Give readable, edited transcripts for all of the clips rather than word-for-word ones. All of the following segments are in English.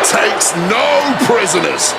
takes no prisoners.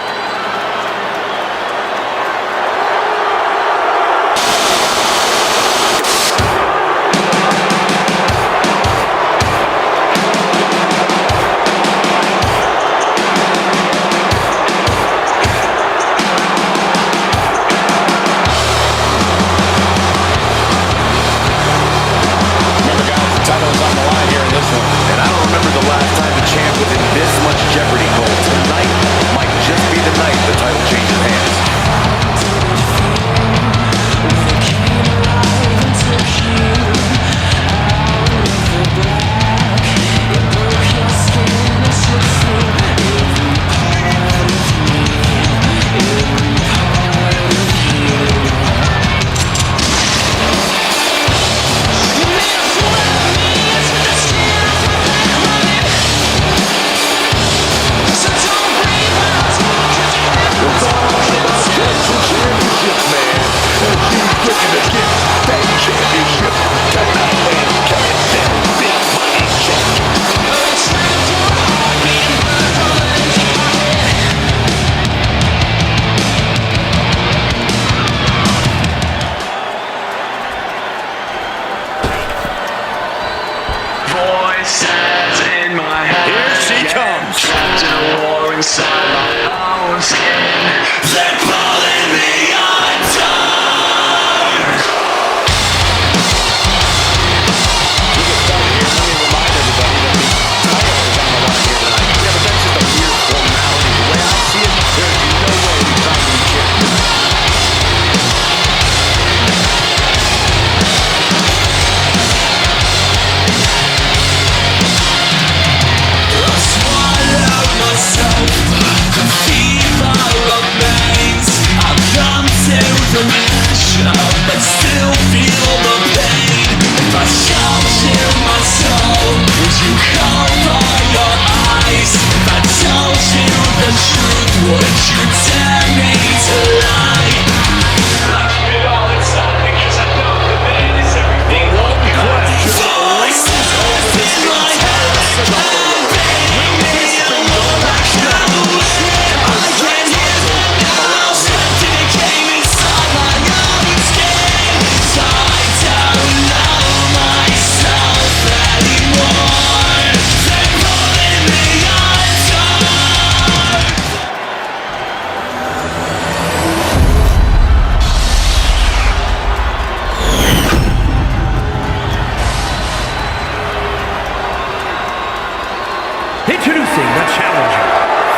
Introducing the challenger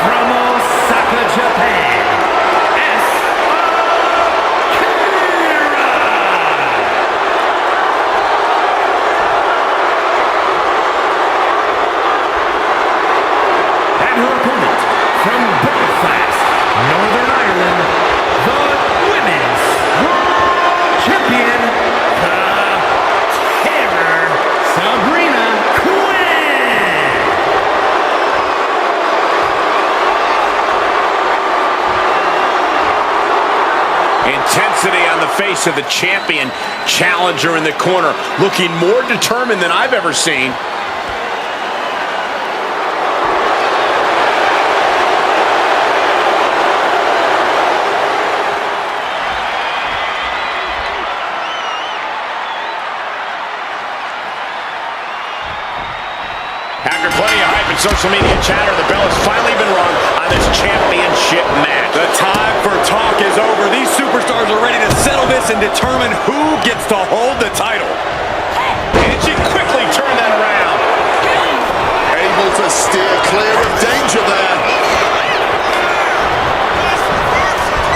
from Osaka, Japan, and her opponent from Belfast, Northern Ireland, the Women's World Champion, the Terror, Sabrina Quinn. Intensity on the face of the champion. Challenger in the corner, looking more determined than I've ever seen. After plenty of hype and social media chatter, the bell has finally been rung on this championship match. The time for talk is over. These superstars are ready to settle this and determine who gets to hold the title. And she quickly turned that around. Able to steer clear of danger there.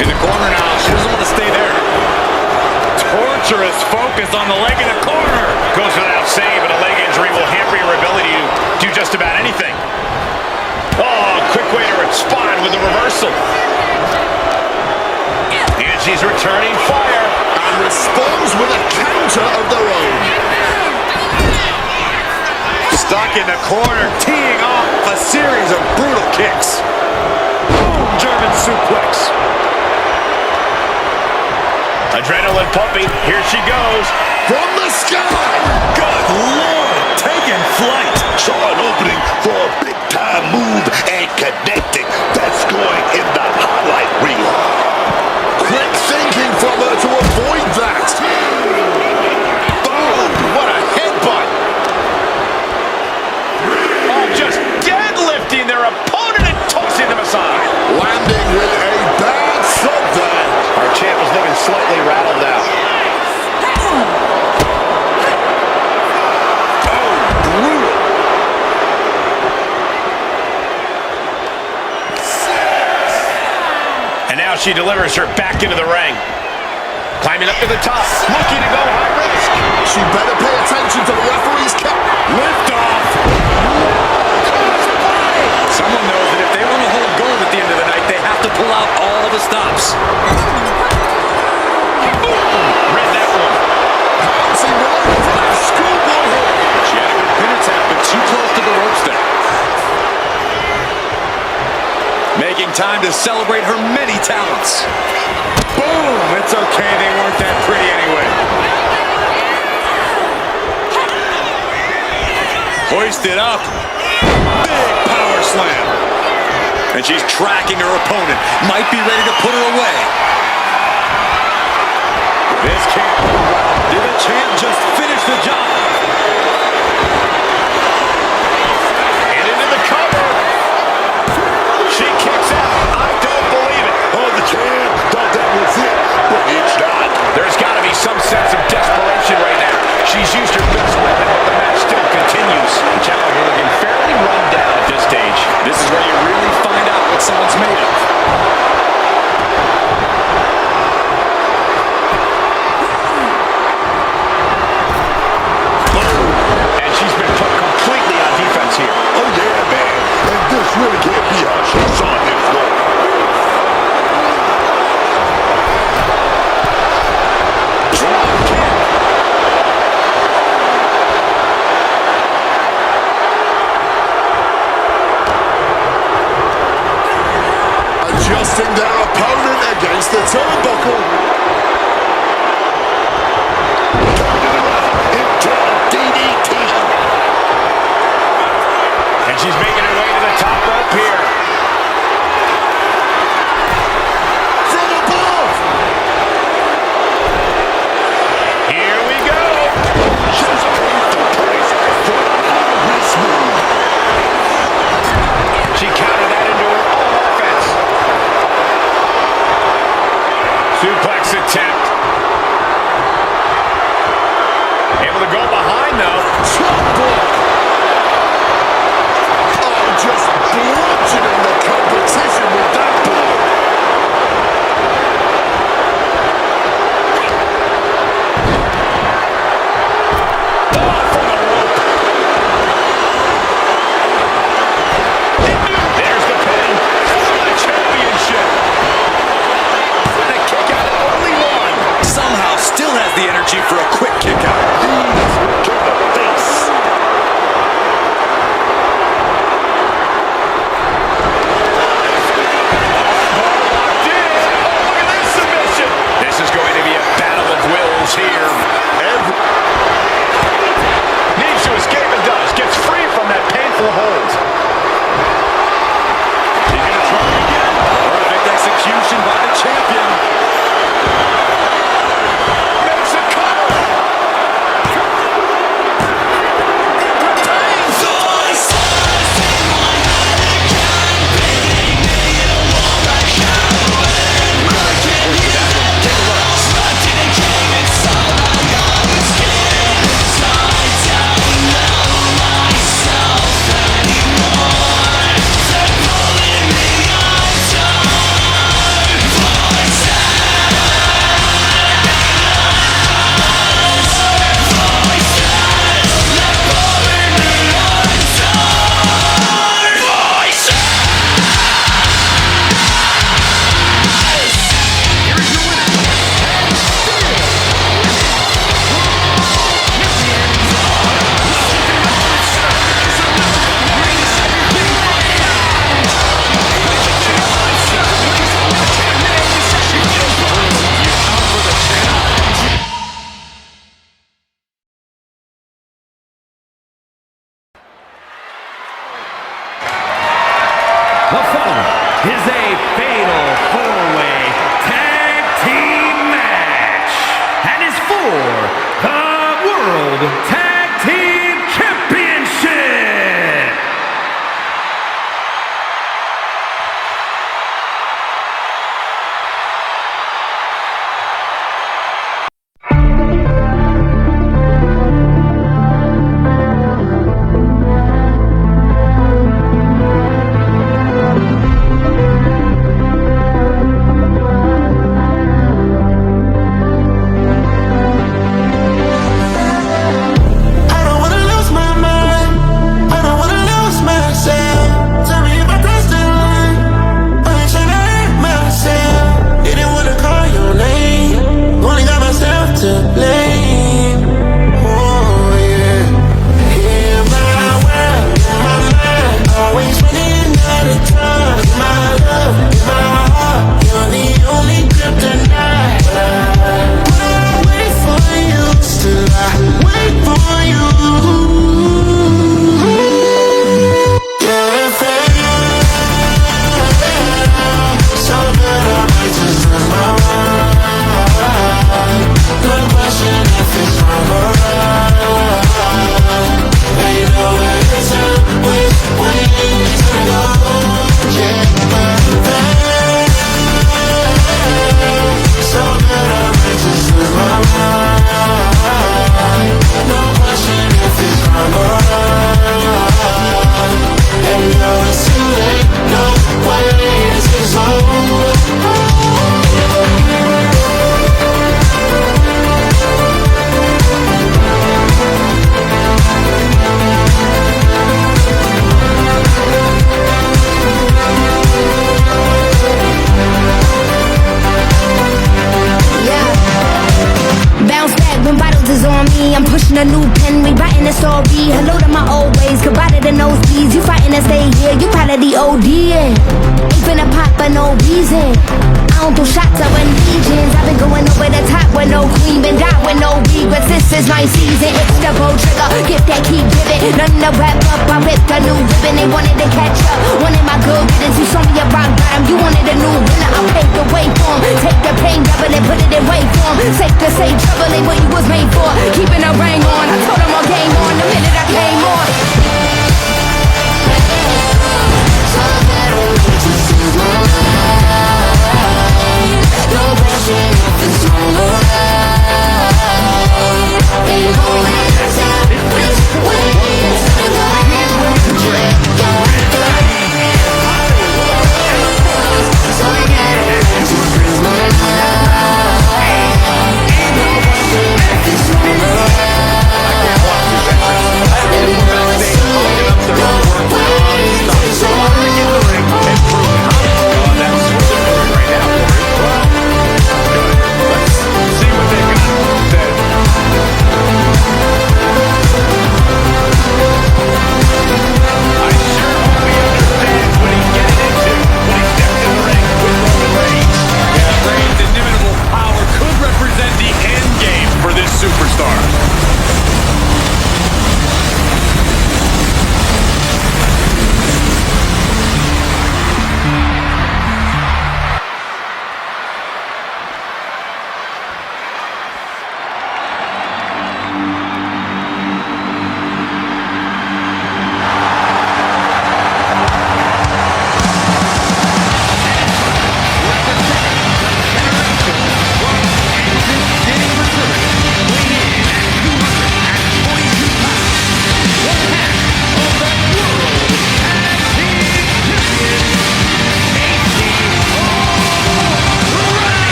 In the corner now, she doesn't want to stay there. Torturous focus on the leg in the corner. Goes without saying, but a leg injury will hamper your ability to do just about anything. Oh, quick way to respond with a reversal. And she's returning fire. And responds with a counter of their own. Stuck in the corner, teeing off a series of brutal kicks. Boom, German suplex. Adrenaline pumping. Here she goes. From the sky. Good Lord, taking flight. Saw an opening for a big-time move and connecting. That's going in the highlight reel. Quick thinking from her to avoid that. Boom! What a headbutt. Oh, just deadlifting their opponent and tossing them aside. Landing with a bad thud there. Our champ is looking slightly rattled out. Oh, brutal. And now she delivers her back into the ring. Climbing up to the top, looking to go high risk. She better pay attention to the referee's count. Lift off. Someone knows that if they want to hold gold at the end of the night, they have to pull out all the stops. Read that one. Bouncing right for that schoolboy hit. She had a good pin attempt, but too close to the ropes there. Making time to celebrate her many talents. Boom! It's okay, they weren't that pretty anyway. Hoisted up. Big power slam. And she's tracking her opponent. Might be ready to put her away. This can't go well. Did the champ just finish the job? And into the cover. She kicks out. I don't believe it. Oh, the champ thought that was it, but it's not. There's got to be some sense of desperation right now. She's used her best weapon, but the match still continues. The challenger looking fairly run down at this stage. This is where you really find out what someone's made of. And she's been put completely on defense here. Oh, yeah, man. And this really can't be how she's on this one. Adjusting their opponent against the turnbuckle. Turning around into a DDT. And she's making her way to the top rope here. From above. Here we go. Just paid the price for this move. She countered that into her own offense. Suplex attempt. Able to go behind, though. Chop block. Oh, just bludgeoning the competition with that blow. Oh, from the rope. There's the pin for the championship. And a kick out, only one. Somehow still has the energy for a quick kick out. To the face. Locked in. Oh, look at this submission. This is going to be a battle of wills here. Needs to escape and does. Gets free from that painful hold. She's going to try again. Perfect execution by the champion. Makes a cover. yeah, you probably OD'ing. Ain't finna pop for no reason. I don't do shots, I run legions. I've been going over the top with no queen, been down with no regrets. This is my season. It's the gold trigger, get that keep giving. None to wrap up, I ripped a new ribbon. They wanted to catch up, wanted my good riddance. You saw me a rock bottom, you wanted a new winner. I paved the way for 'em. Take the pain, double it, put it in way form. Safe to say, trouble ain't what you was made for. Keeping a ring on, I told them all game on the minute I came on. So I don't need to see my life. No brushing off, it's alright. Ain't going outside, it's ways. So I get to freeze my life. No brushing off, it's alright.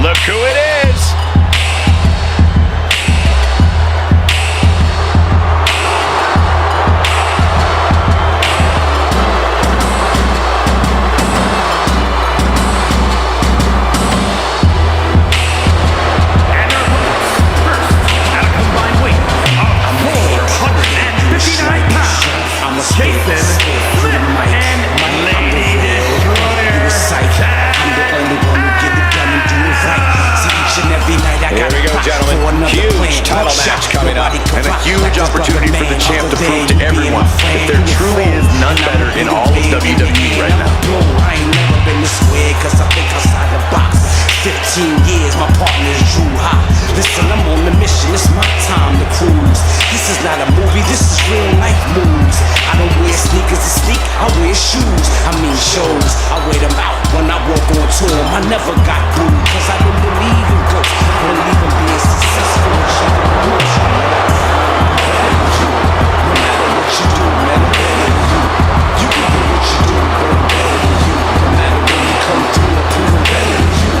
Look who it is. And a huge opportunity for the champ to prove to everyone that there truly is none better in all of WWE right now. I ain't never been this way, cause I think outside the box. 15 years, my partner's Drew Hot. Listen, I'm on the mission, it's my time to cruise. This is not a movie, this is real life moves. I don't wear sneakers to sneak, I wear shoes. I mean shows, I wear them out when I walk on tour. I never got booed, cause I didn't believe in ghosts. I believe in being successful. No matter what you do, man, I'm better than you. You can do what you do, but I'm better than you. No matter when you come through, I'm proving better than you.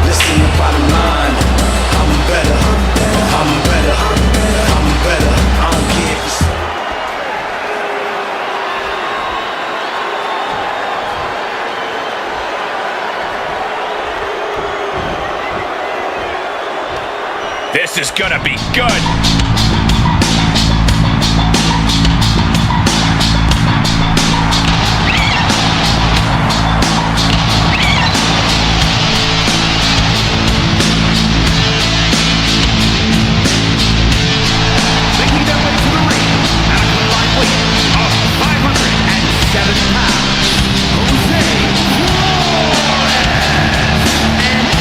Listen, the bottom line, I'm better, I'm better, I'm better. I don't care if it's This is gonna be good. And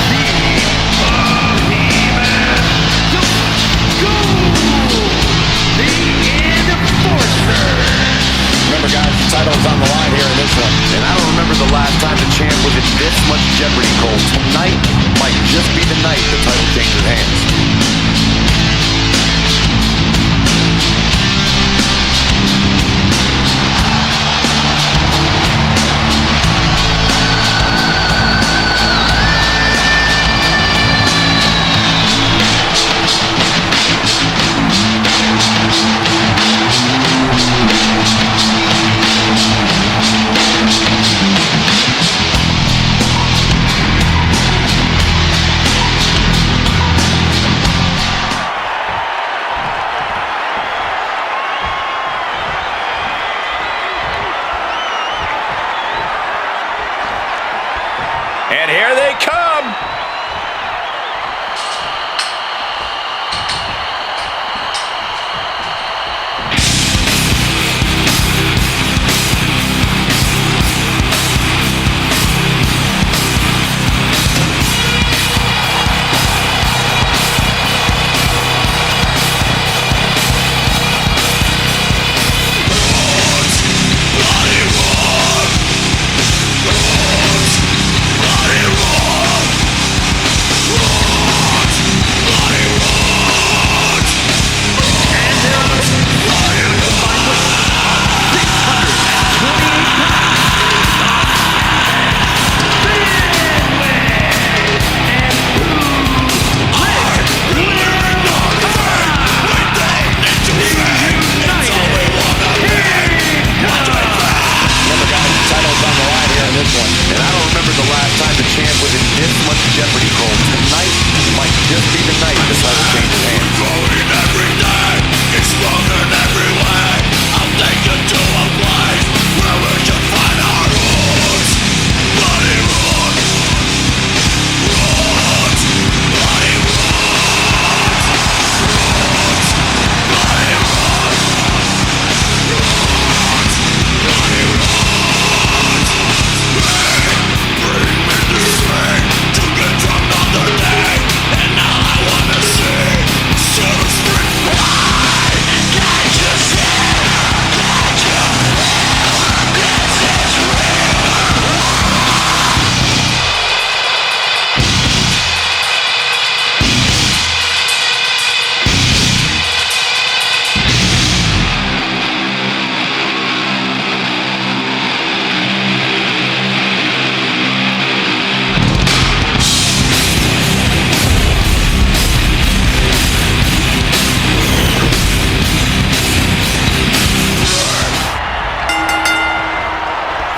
much jeopardy, Cole. Tonight might just be the night the title changes hands. And here they come.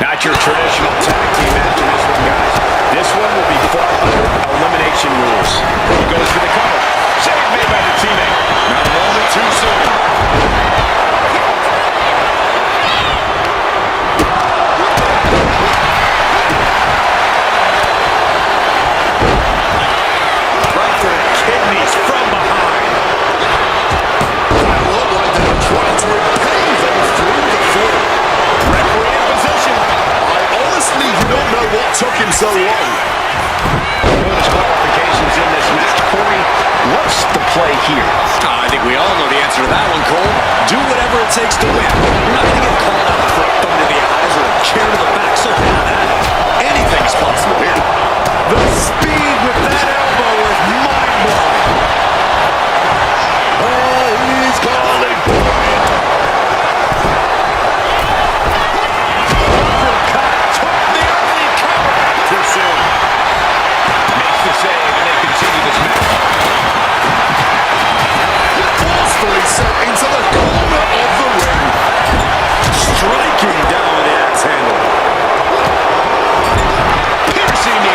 Not your traditional tag team match in this one, guys. This one will be fought under elimination rules. He goes for the cover. Save made by the teammate. Not a moment too soon. Right for the kidneys from behind. That looked like they were trying to repay them through the floor. Referee in position. I honestly do not know what took him so long. No disqualifications in this match. Corey, what's the play here? I think we all know the answer to that one, Cole. Do whatever it takes to win. You're not going to get called out for a thumb to the eyes or a chair to the back. So anything's possible here. The speed with that elbow is mind-blowing. Oh, he's calling for it. Too soon. Makes the save, and they continue this match. Forcefully sent into the corner of the ring. Striking down with the axe handle. Piercing the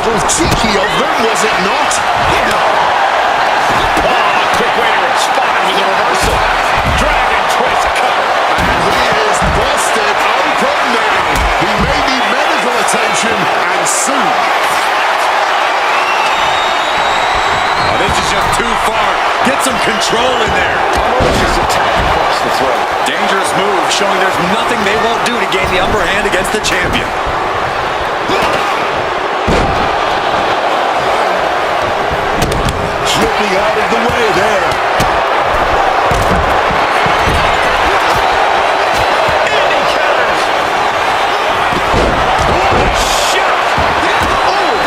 little cheeky of them, was it not? Oh, quick way to respond with a reversal. Dragon twist cover. And he is busted open now. He may need medical attention, and soon. Oh, this is just too far. Get some control in there. Just attack across the throat. Dangerous move, showing there's nothing they won't do to gain the upper hand against the champion. Slipping out of the way there. And he counters. What a shot. Oh.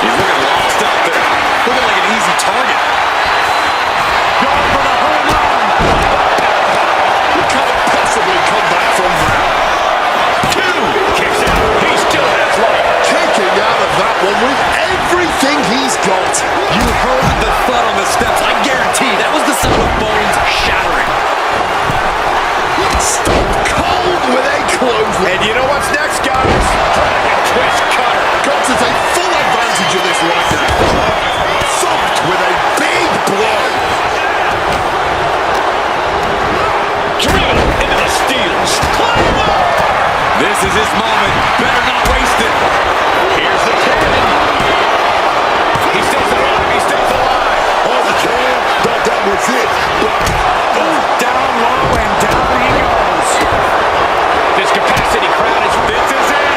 He's looking lost out there. Looking like an easy target. Going for the home run. You can't possibly come back from that. Two. Kicks out. He still has life. Kicking out of that one with everything he's got. You heard the thud on the steps. I guarantee that was the sound of bones shattering. Stone cold with a clothesline. And you know what's next, guys? Dragon twist cutter. Got to take full advantage of this right now. Thumped with a big blow. Driven into the steels. This is his moment. Better not waste it. Here's the cannon. He stays alive. He stays alive. Oh, the can. That was it. But Down low and down he goes. This capacity crowd is. This is it.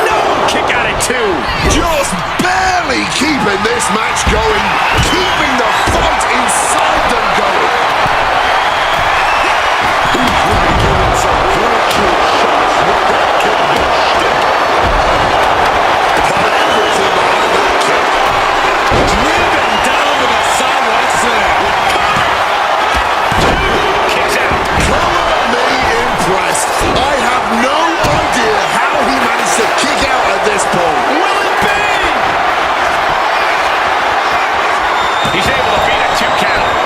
No kick out at two. just barely keeping this match going. Keeping the fight inside them going. He's really doing some virtual shots with that kick. Got everything behind that kick. Driven down with a sidewalk slam. Kicks out. Color me impressed. I have no idea how he managed to kick out at this point. Will it be? He's able to beat a 2 count.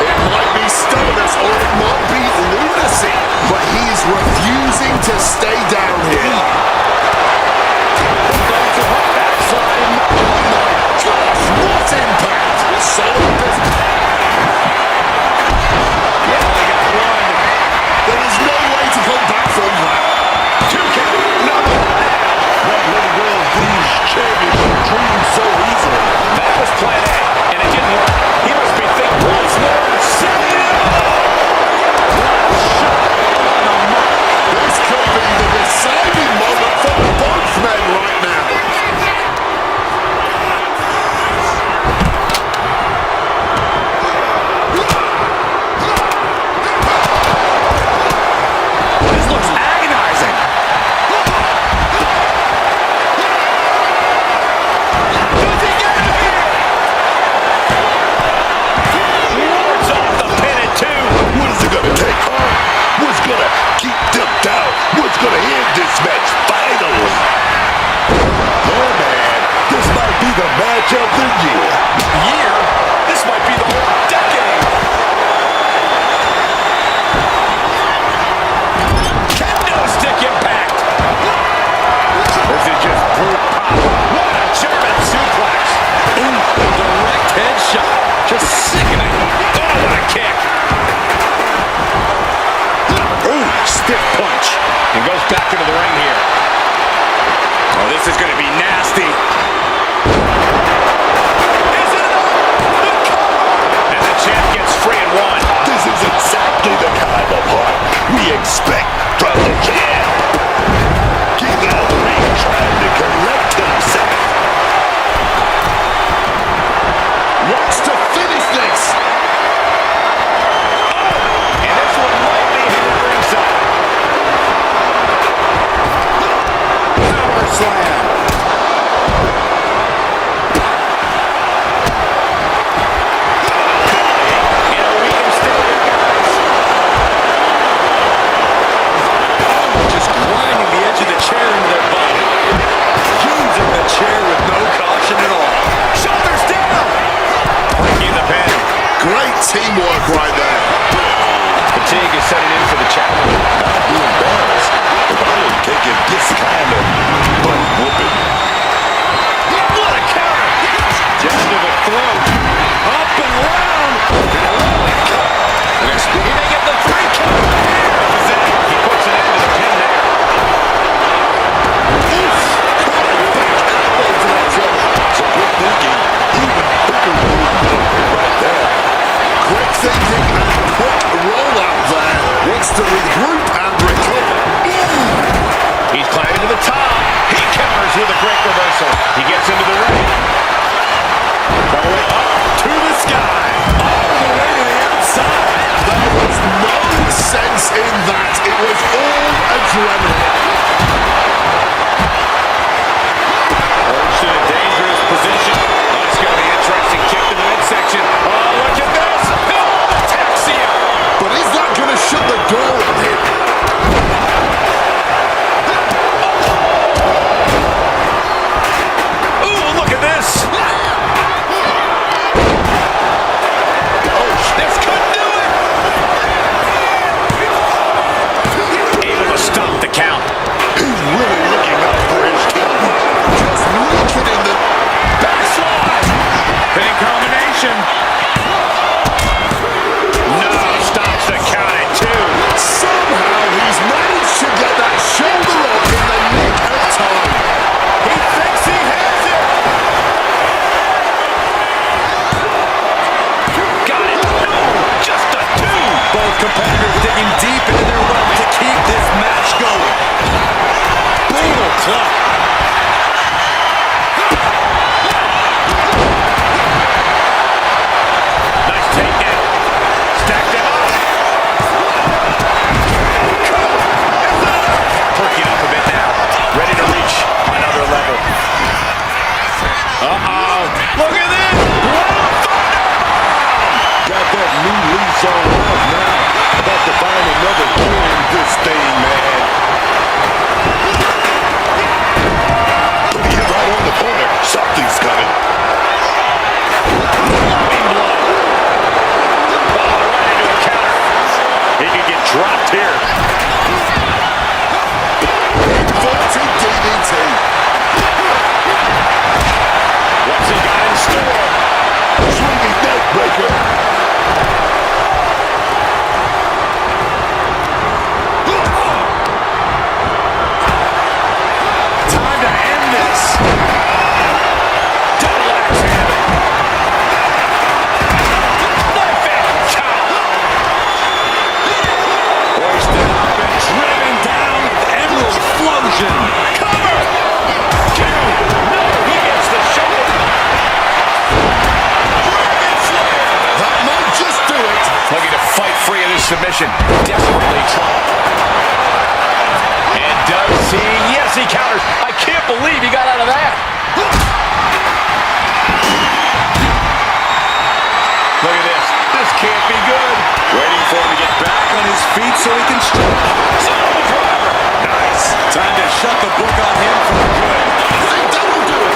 shut the book on him for good. I think that'll do it.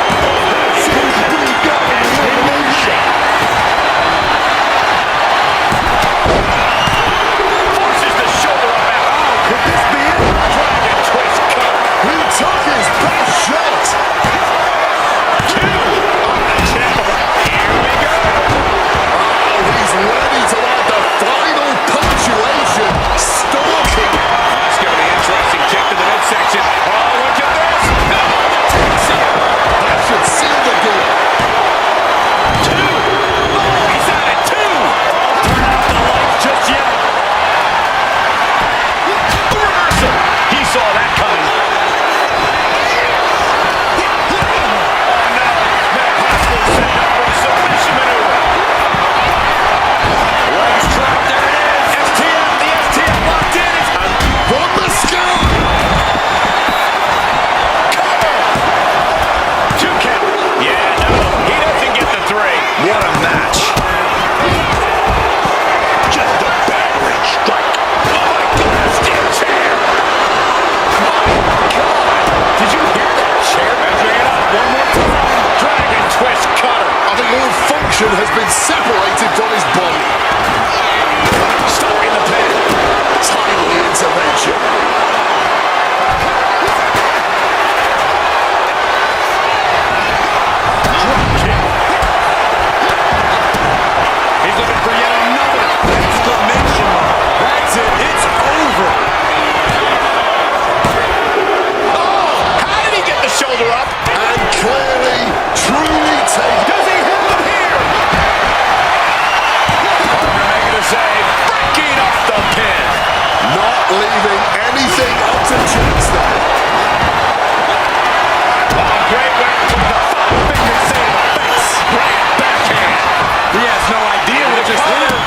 That's it. We got an elimination. Forces the shoulder up out. Oh, could this be it? Dragon twist cover. He took his best shot. Two on the channel. Here we go. Oh, he's ready to add the final punctuation. Stalking. That's going to be interesting. Kick to the midsection. Oh, look at this. No. That should seal the deal. Two. Oh, he's at it. Two. Turn out the lights just yet. Reversal. He saw that coming. Oh, no. That possibly set up for a submission maneuver. Legs dropped. There it is. STM. The STM locked in. From the sky. Two count. Yeah, no. He doesn't get the three. What a match. Just a battering strike. Oh, my God. Steel chair. My God. Did you hear that chair measuring it up one more time? Dragon twist cutter. I think all function has been separated from his body. Stuck in the pin. Timely intervention. He's looking for yet another. Exclamation mark. That's it. It's over. How did he get the shoulder up? And clearly, truly taken. Does he hit him here? Parker making a save. Breaking up the pin. Not leaving anything up to chance there. Oh, great way to put the five-finger save to the face. Right backhand. He has no idea what just hit him.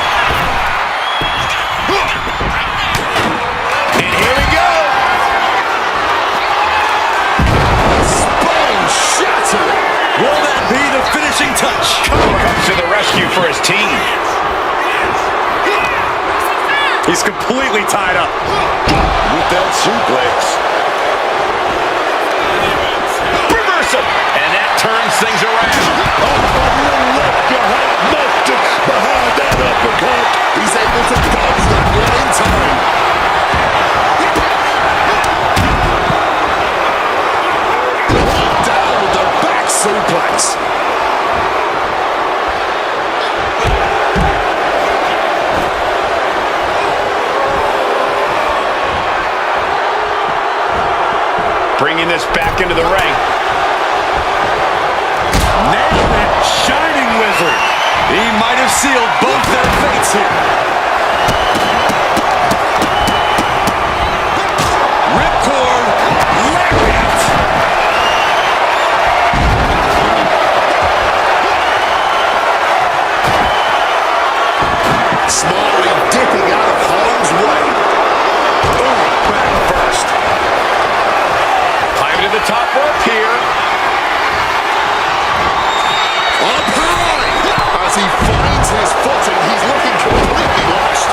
And here we go. Spine shattering. Will that be the finishing touch? Comes to the rescue for his team. He's completely tied up. With that suplex. Reversal. And that turns things around. Behind that uppercut, he's able to dodge that one in time. Down with the back suplex. Bringing this back into the ring. Nailed it. Shining Wizard. He might have sealed both their fates here. Ripcord. Lariat. Smartly dipping out of harm's way. Ooh, back first. Climbing to the top rope here. Up high! As he finds his footing, he's looking completely lost.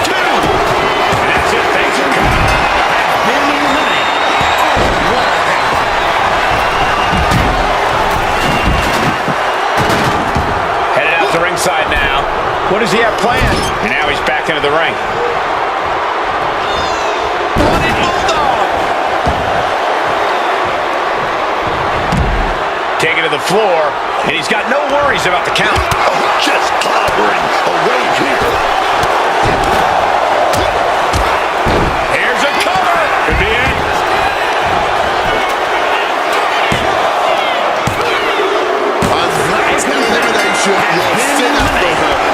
Two. And that's it. Thanks for coming. Been eliminated. Oh, what a hit. Headed out to ringside now. What does he have planned? And now he's back into the ring. Running Bulldog. Taking to the floor, and he's got no worries about the count. Oh, just clobbering away here. Here's a cover. Could be it. And that elimination will thin out the herd.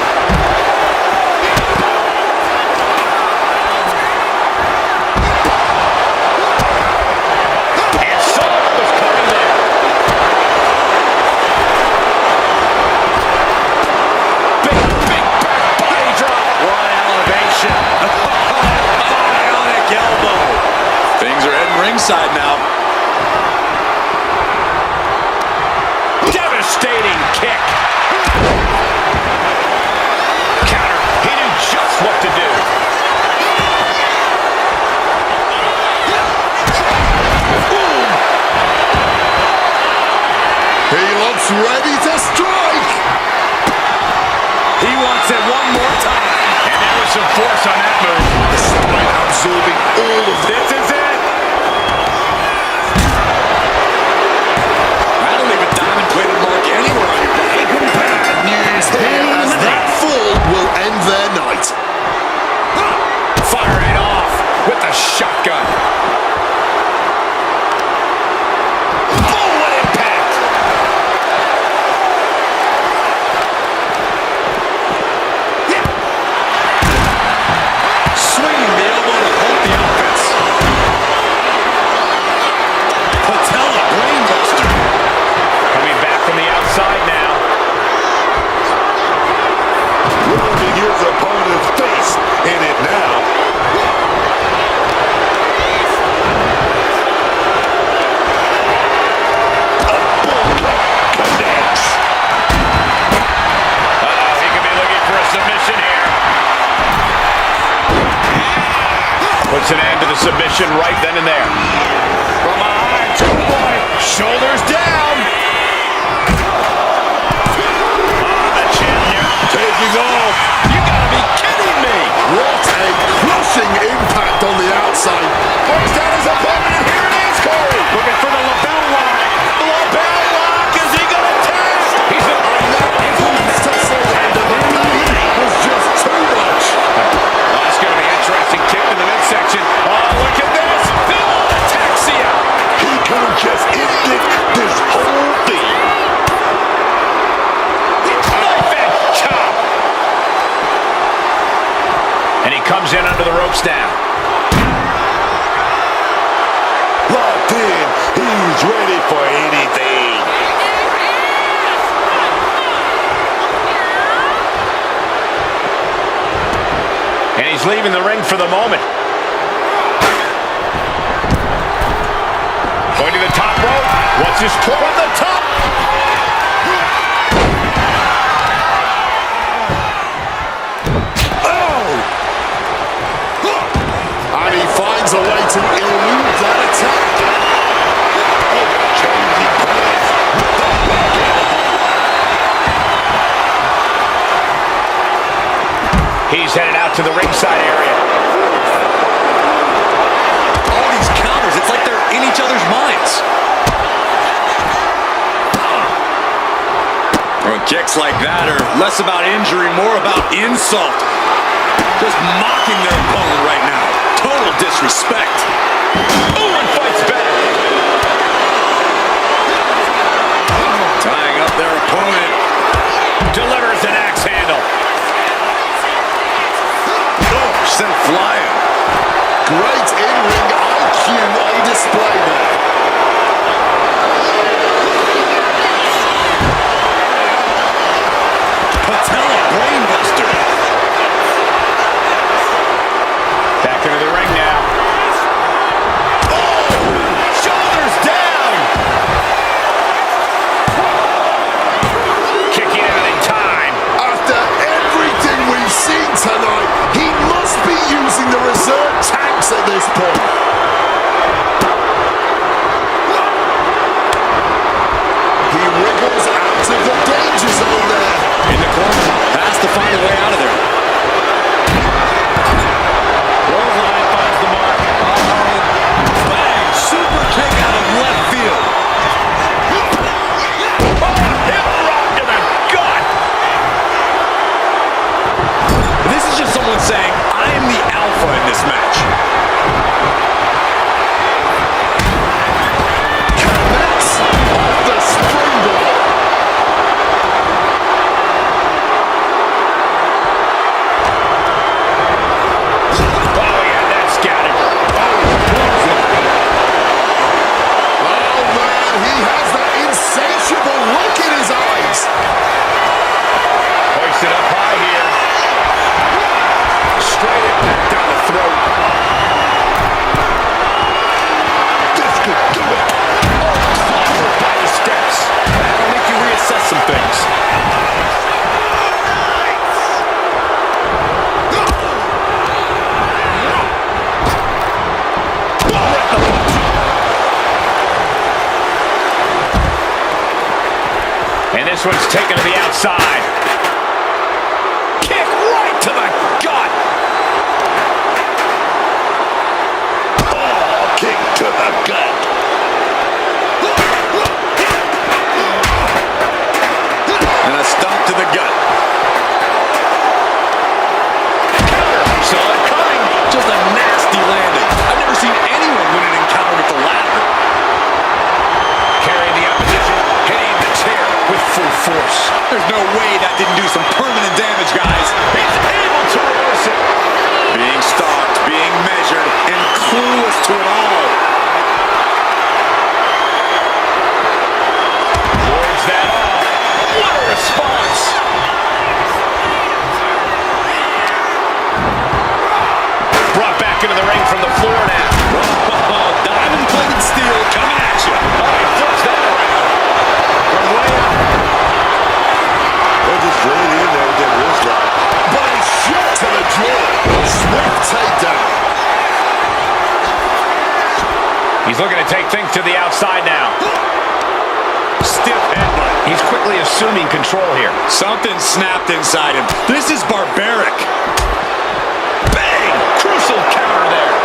And someone was coming there. Big back ready to strike. He wants it one more time. And there was some force on that move. The spine absorbing all of This is it. I don't leave a diamond-plated mark anywhere on your back. bad news here as that fall will end their night. Fire it off with the shotgun. Oh, what impact! Swinging the elbow to halt the offense. Patella brainbuster. Coming back from the outside now. Rolling his opponent's face in it now. A bullet connects. He could be looking for a submission here. Puts an end to the submission right then and there. From behind, oh boy, shoulders down. On the chin here. Taking off. You gotta be kidding me. What a crushing impact on the outside. Breaks down his opponent, and here it is, Corey. Looking for the lapel lock. Lapel lock, is he gonna tap? He's in. That implements tussle and the pain was just too much. Oh, that's gonna be interesting. Kick in the midsection. Oh, look at this. Oh, ataxia. He could have just ended this whole thing. Knife and chop. And he comes in under the ropes now. Locked in. He's ready for anything. And he's leaving the ring for the moment. Going to the top rope. What's his pull on the top? And he finds a way to elude that attack. Oh, changing plans with the back elbow. He's headed out to the ringside area. All these counters, it's like they're in each other's minds. Well, kicks like that are less about injury, more about insult. Just mocking their opponent right now. Total disrespect. Ooh, and fights back. Tying up their opponent. Delivers an axe handle. Sent flying. Great in-ring IQ on display there. Patella brainbuster. Back into the ring now. Oh! Shoulders down! Kicking out in time. After everything we've seen tonight, he must be using the reserve tanks at this point. He wriggles out of the danger zone there. In the corner. Has to find a way out of there. Clothesline finds the mark. Bang! Super kick out of left field. Hip rock to the gut. This is just someone saying, I am the alpha in this match. this one's taken to the outside. Kick right to the gut. Oh, kick to the gut. And a stop to the gut. Saw it coming. Just a nasty landing. I've never seen anyone win an encounter with the ladder. Carrying the opposition, hitting the chair with full force. There's no way that didn't do some permanent damage, guys. He's able to reverse it. Being stalked, being measured, and clueless to it all. Wards that off. What a response. Brought back into the ring from the floor now. Oh, diamond-plated steel coming at you. Oh, he flips that around. From way up. They're just really in there with their wrist lock. Body shot to the jaw. Swift takedown. He's looking to take things to the outside now. Stiff headbutt. He's quickly assuming control here. Something snapped inside him. This is barbaric. Bang! Crucial counter there.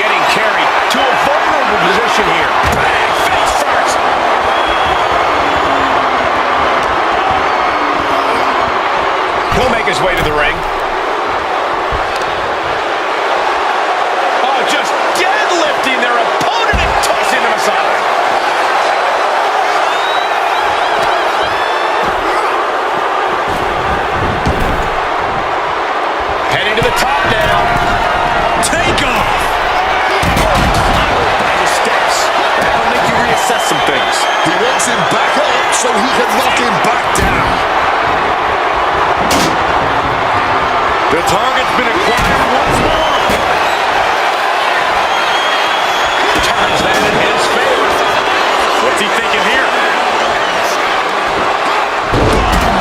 Getting carried to a vulnerable position here. Bang! Face first. He'll make his way to the ring. Oh, just deadlifting their opponent and tossing them aside. Heading to the top now. Take off. By the steps. That'll make you reassess some things. He wants him back up so he can knock him back down. The target's been acquired once more. Turns that in his favor. What's he thinking here?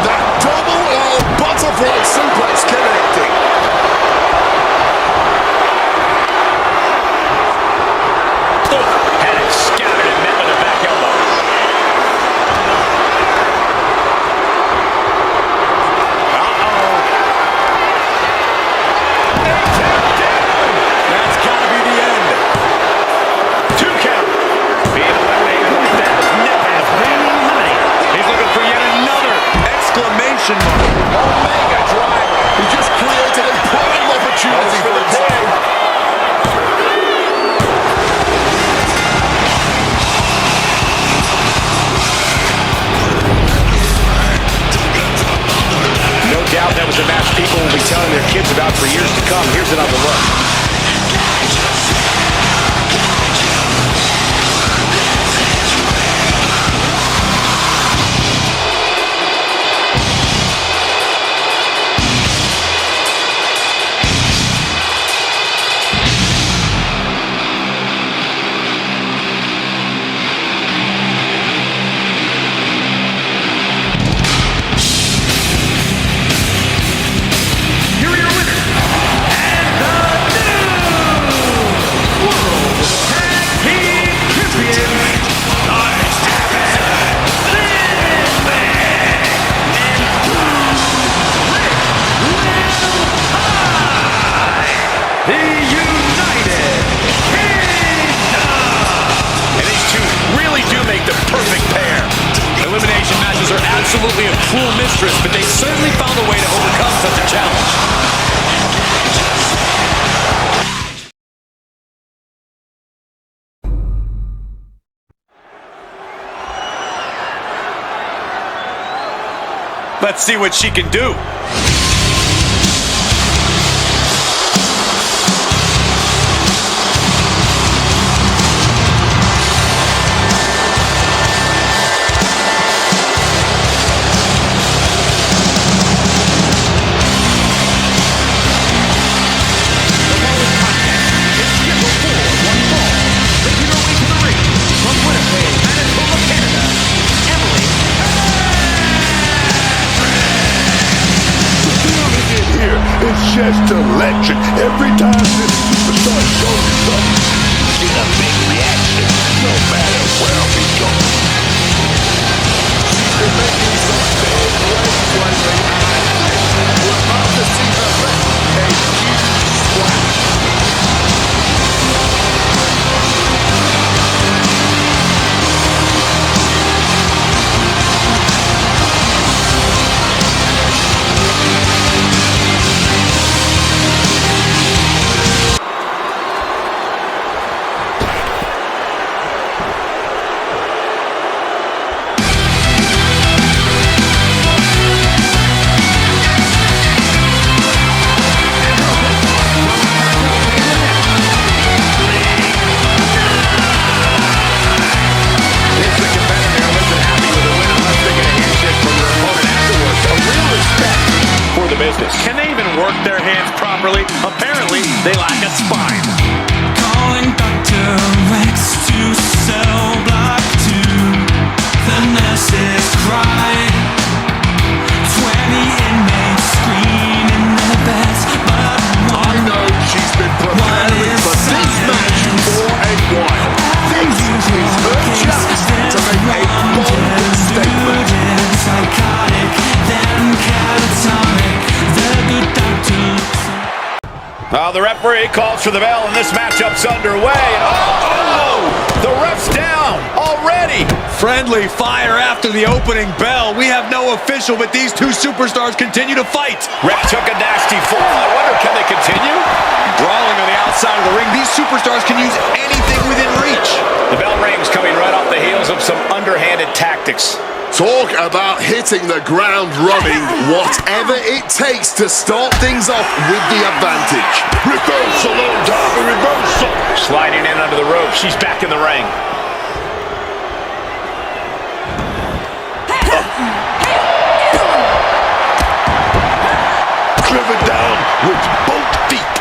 That double butterfly suplex connecting. Had it scouted and met with a back elbow. That's gotta be the end. 2 count. Being eliminated like that is never the plan. He's looking for yet another exclamation mark. Omega driver. He just created a prime opportunity for himself. No doubt that was a match people will be telling their kids about for years to come. Here's another look. Here are your winners. And the new World Tag Team Champions. The United Kingdom. And these two really do make the perfect pair. Elimination matches are absolutely a cruel mistress, but they certainly found a way to overcome such a challenge. Let's see what she can do. It's just electric. Every time this superstar shows himself, it's a big reaction, no matter Well, he's gone. She's been making some big waves lately, and we're about to see her make a huge splash. Business. Can they even work their hands properly? Apparently, they lack a spine. Calling Dr. Rex to cell block 2. The nurses cry. 20 inmates scream in their beds, but I know she's been preparing for this match for a while. This is her chance to make a bold statement. psychotic, then catatonic. The good doctor looks The referee calls for the bell, and this matchup's underway. Oh, the ref's down already. Friendly fire after the opening bell. We have no official, but these two superstars continue to fight. Ref took a nasty fall. I wonder, can they continue? Brawling on the outside of the ring. These superstars can use anything within reach. The bell rings, coming right off the heels of some underhanded tactics. Talk about hitting the ground running. Whatever it takes to start things off with the advantage. Reversal on top of reversal. Sliding in under the rope. She's back in the ring. Driven down with both feet.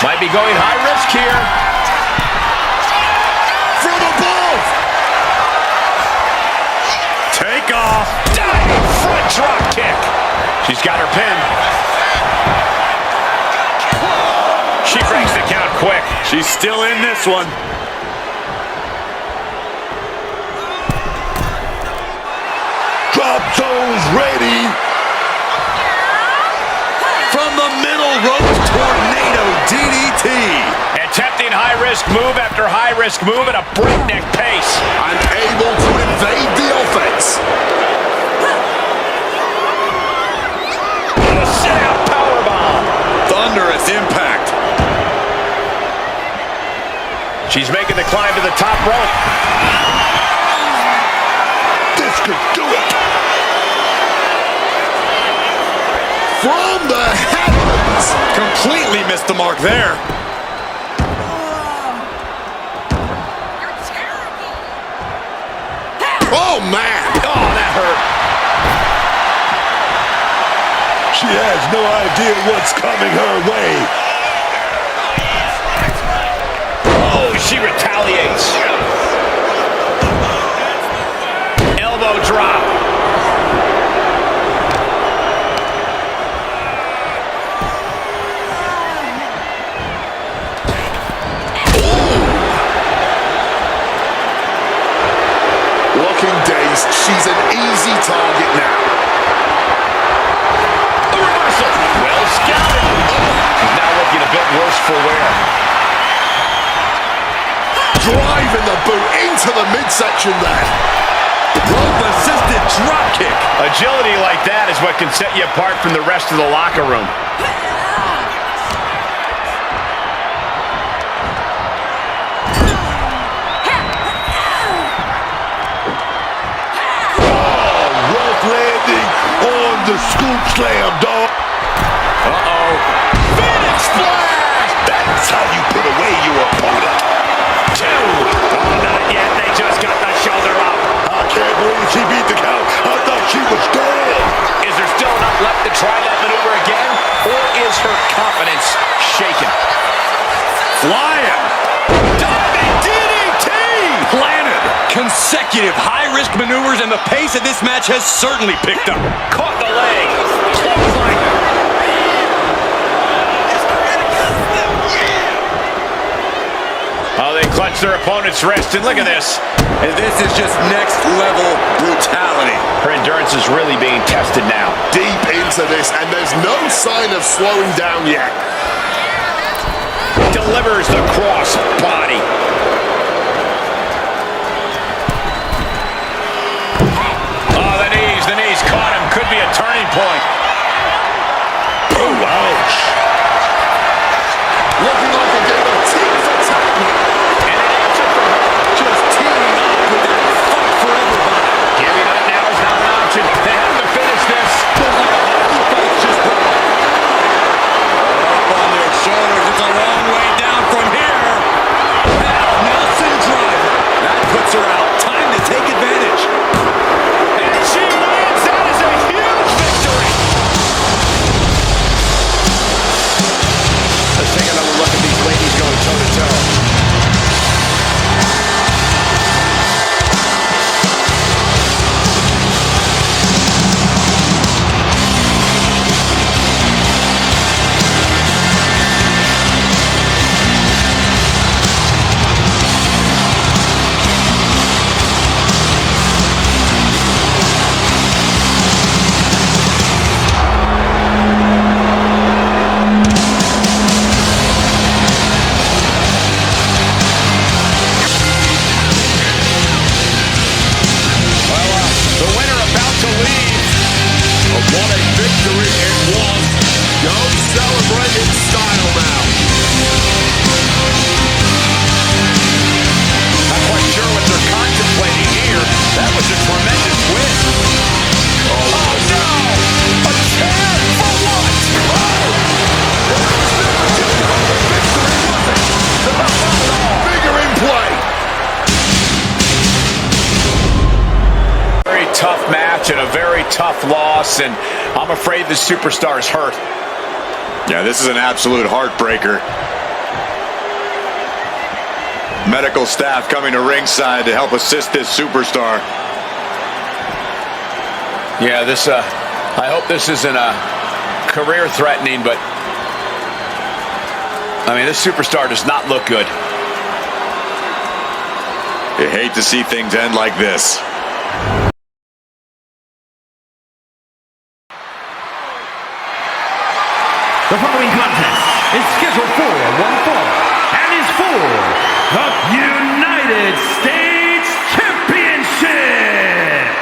Might be going high risk here. From above. Take off. Diving front drop kick. She's got her pin. She breaks the count quick. She's still in this one. Drop zones ready. From the middle rope, tornado DDT. Attempting high-risk move after high-risk move at a breakneck pace. And able to evade the offense. A sit-out powerbomb. Thunderous impact. She's making the climb to the top rope. This could do it. From the heavens. Completely missed the mark there. Oh, man. Oh, that hurt. She has no idea what's coming her way. Oh, she retaliates. Elbow drop. Looking dazed, she's an easy target now. The reversal. Well scouted. She's now looking a bit worse for wear. Driving the boot into the midsection there. Rope-assisted drop kick. Agility like that is what can set you apart from the rest of the locker room. Landing on the scoop slam, dog. Uh-oh. Phoenix splash! That's how you put away your opponent. 2. Oh, not yet. They just got the shoulder up. I can't believe she beat the count. I thought she was dead. Is there still enough left to try that maneuver again? Or is her confidence shaken? Flying. Diving DDT! Planted. Consecutive high-risk maneuvers, and the pace of this match has certainly picked up. Caught the leg. Clothesline. Oh, they clutch their opponent's wrist, and look at this. And this is just next level brutality. Her endurance is really being tested now. Deep into this, and there's no sign of slowing down yet. Delivers the cross body. Oh, the knees caught him. Could be a turning point. Boom, ouch. Looking like a game of team for tack now. And an answer from her. Just teaming up with that fight for everybody. Giving up now is not an option. They have to finish this. Feels like a hockey fight just broke. Up on their shoulders. It's a long way down from here. Now Nelson driver. That puts her out. Time to take advantage. And she wins. That is a huge victory. Let's take another look at these ladies going toe-to-toe. What a victory it was. Go celebrate in style now. Not quite sure what they're contemplating here. That was a tremendous win. Oh no! A chair for what? Bigger in play. Very tough match and a very tough loss, and I'm afraid the superstar is hurt. Yeah, this is an absolute heartbreaker. Medical staff coming to ringside to help assist this superstar. Yeah, this, I hope this isn't career threatening, but I mean, this superstar does not look good. You hate to see things end like this. The following contest is scheduled for one fall and is for the United States Championship.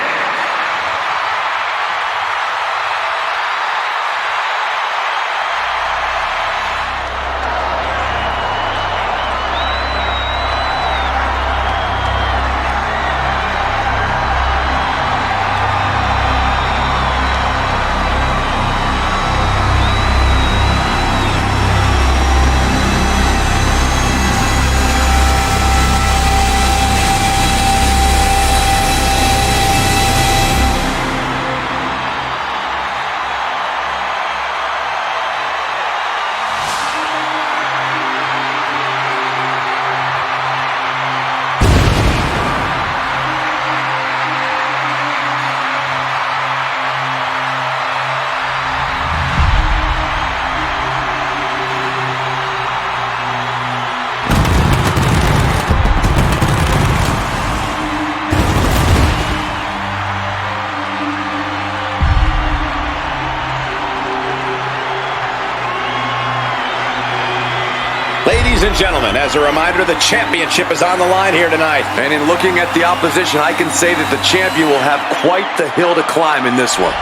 Ladies and gentlemen, as a reminder, the championship is on the line here tonight. And in looking at the opposition, I can say that the champion will have quite the hill to climb in this one.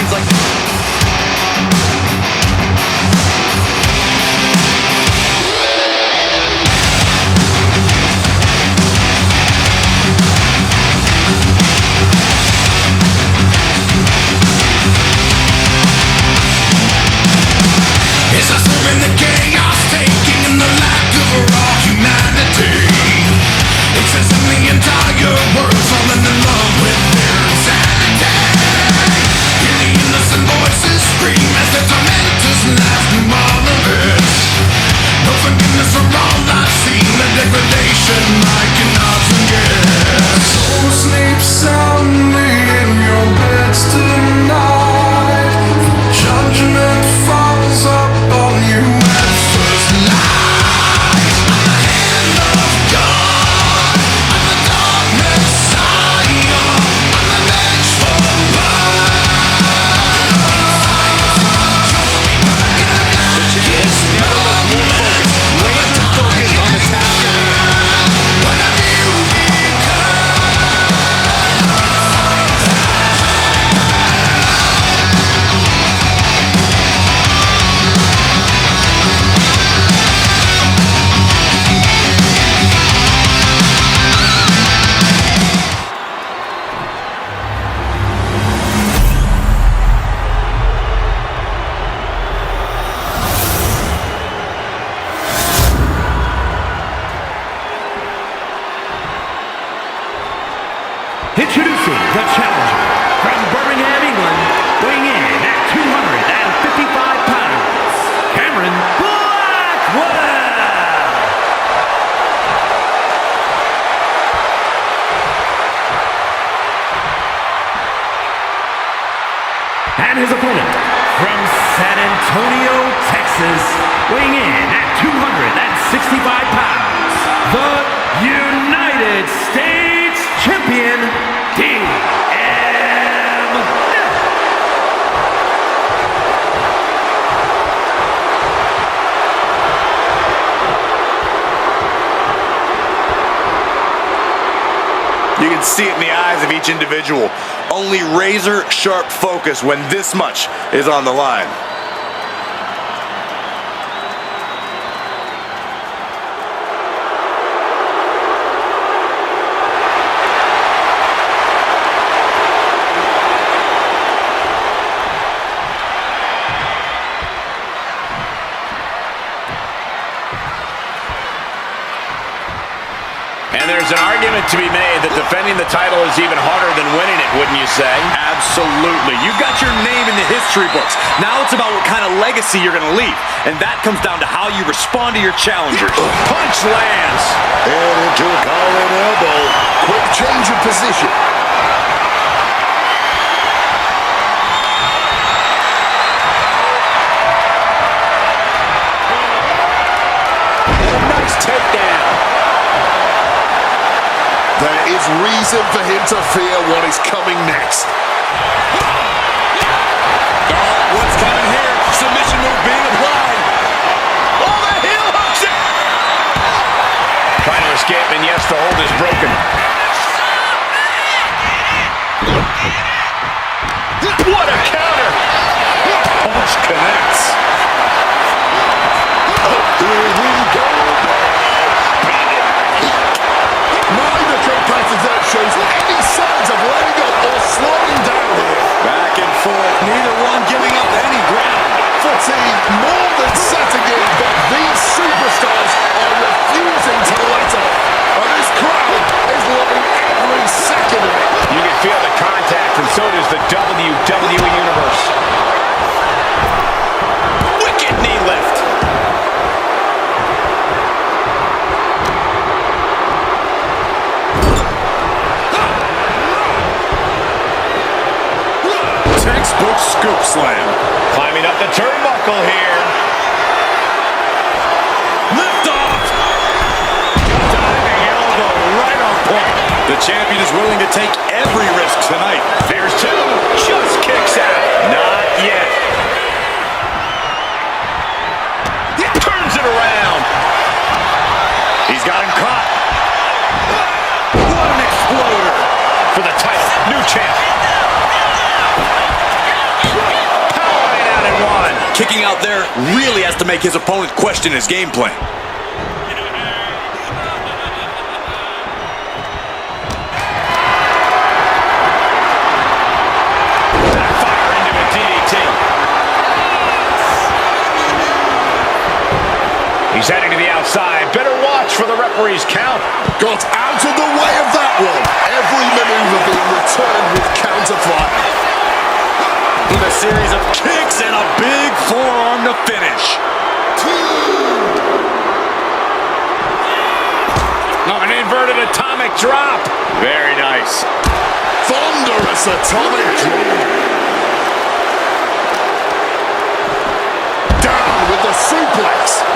seems like... It's a storm in the chaos, taking in the lack of raw humanity. It says in the entire world falling in love with their insanity. Hear the innocent voices scream as their tormentors laugh through all of it. No forgiveness for all I've seen, the degradation I cannot forget. So sleep soundly in your beds tonight. Judgment falls upon you at first light. I'm the hand of God. I'm the dark Messiah. I'm the vengeful one. Yes, never looked more focused. Laser focused on the task at hand. What have you Introducing the challenger from Birmingham, England, weighing in at 255 pounds, Cameron Blackwell. And his opponent from San Antonio, Texas, weighing in at 265 pounds, the United States Champion, You can see it in the eyes of each individual. Only razor-sharp focus when this much is on the line. And there's an argument to be made that defending the title is even harder than winning it, wouldn't you say? Absolutely. You've got your name in the history books. Now it's about what kind of legacy you're going to leave. And that comes down to how you respond to your challengers. Punch lands. And into a collar elbow. Quick change of position. Nice takedown. There is reason for him to fear what is coming next. Oh, what's coming here? Submission move being applied. Oh, the heel hooks it! Trying to escape, and yes, the hold is broken. What a counter! Punch connects. Here we go. Neither competitor shows any signs of letting up or slowing down here. Back and forth, neither one giving up any ground. Fatigue more than setting in, but these superstars are refusing to let up. And this crowd is loving every second of it. You can feel the contact, and so does the WWE Universe. Wicked knee lift. Textbook scoop slam. Climbing up the turnbuckle here. Lift off. Diving elbow right on point. The champion is willing to take every risk tonight. There's two. Just kicks out. Not yet. Turns it around. He's got him caught. What an exploder. For the title. New champ. Kicking out there really has to make his opponent question his game plan. Fire into a DDT. He's heading to the outside. Better watch for the referee's count. Got out of the way of that one. Every maneuver being returned with counter fire. With a series of kicks and a big forearm to finish. Oh, an inverted atomic drop. Very nice. Thunderous atomic drop. Down with the suplex.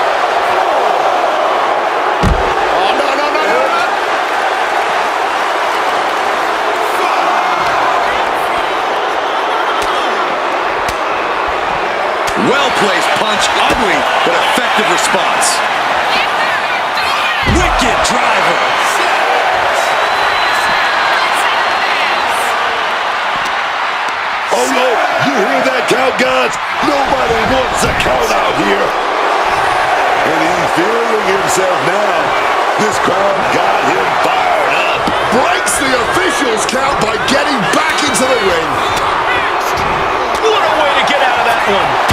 Oh, no, no, no, no. Well-placed punch, ugly, but effective response. Wicked driver. Oh, no. You hear that count, guys? Nobody wants a count out here. And he's feeling himself now. This crowd got him fired up. Breaks the official's count by getting back into the ring. What a way to get out of that one.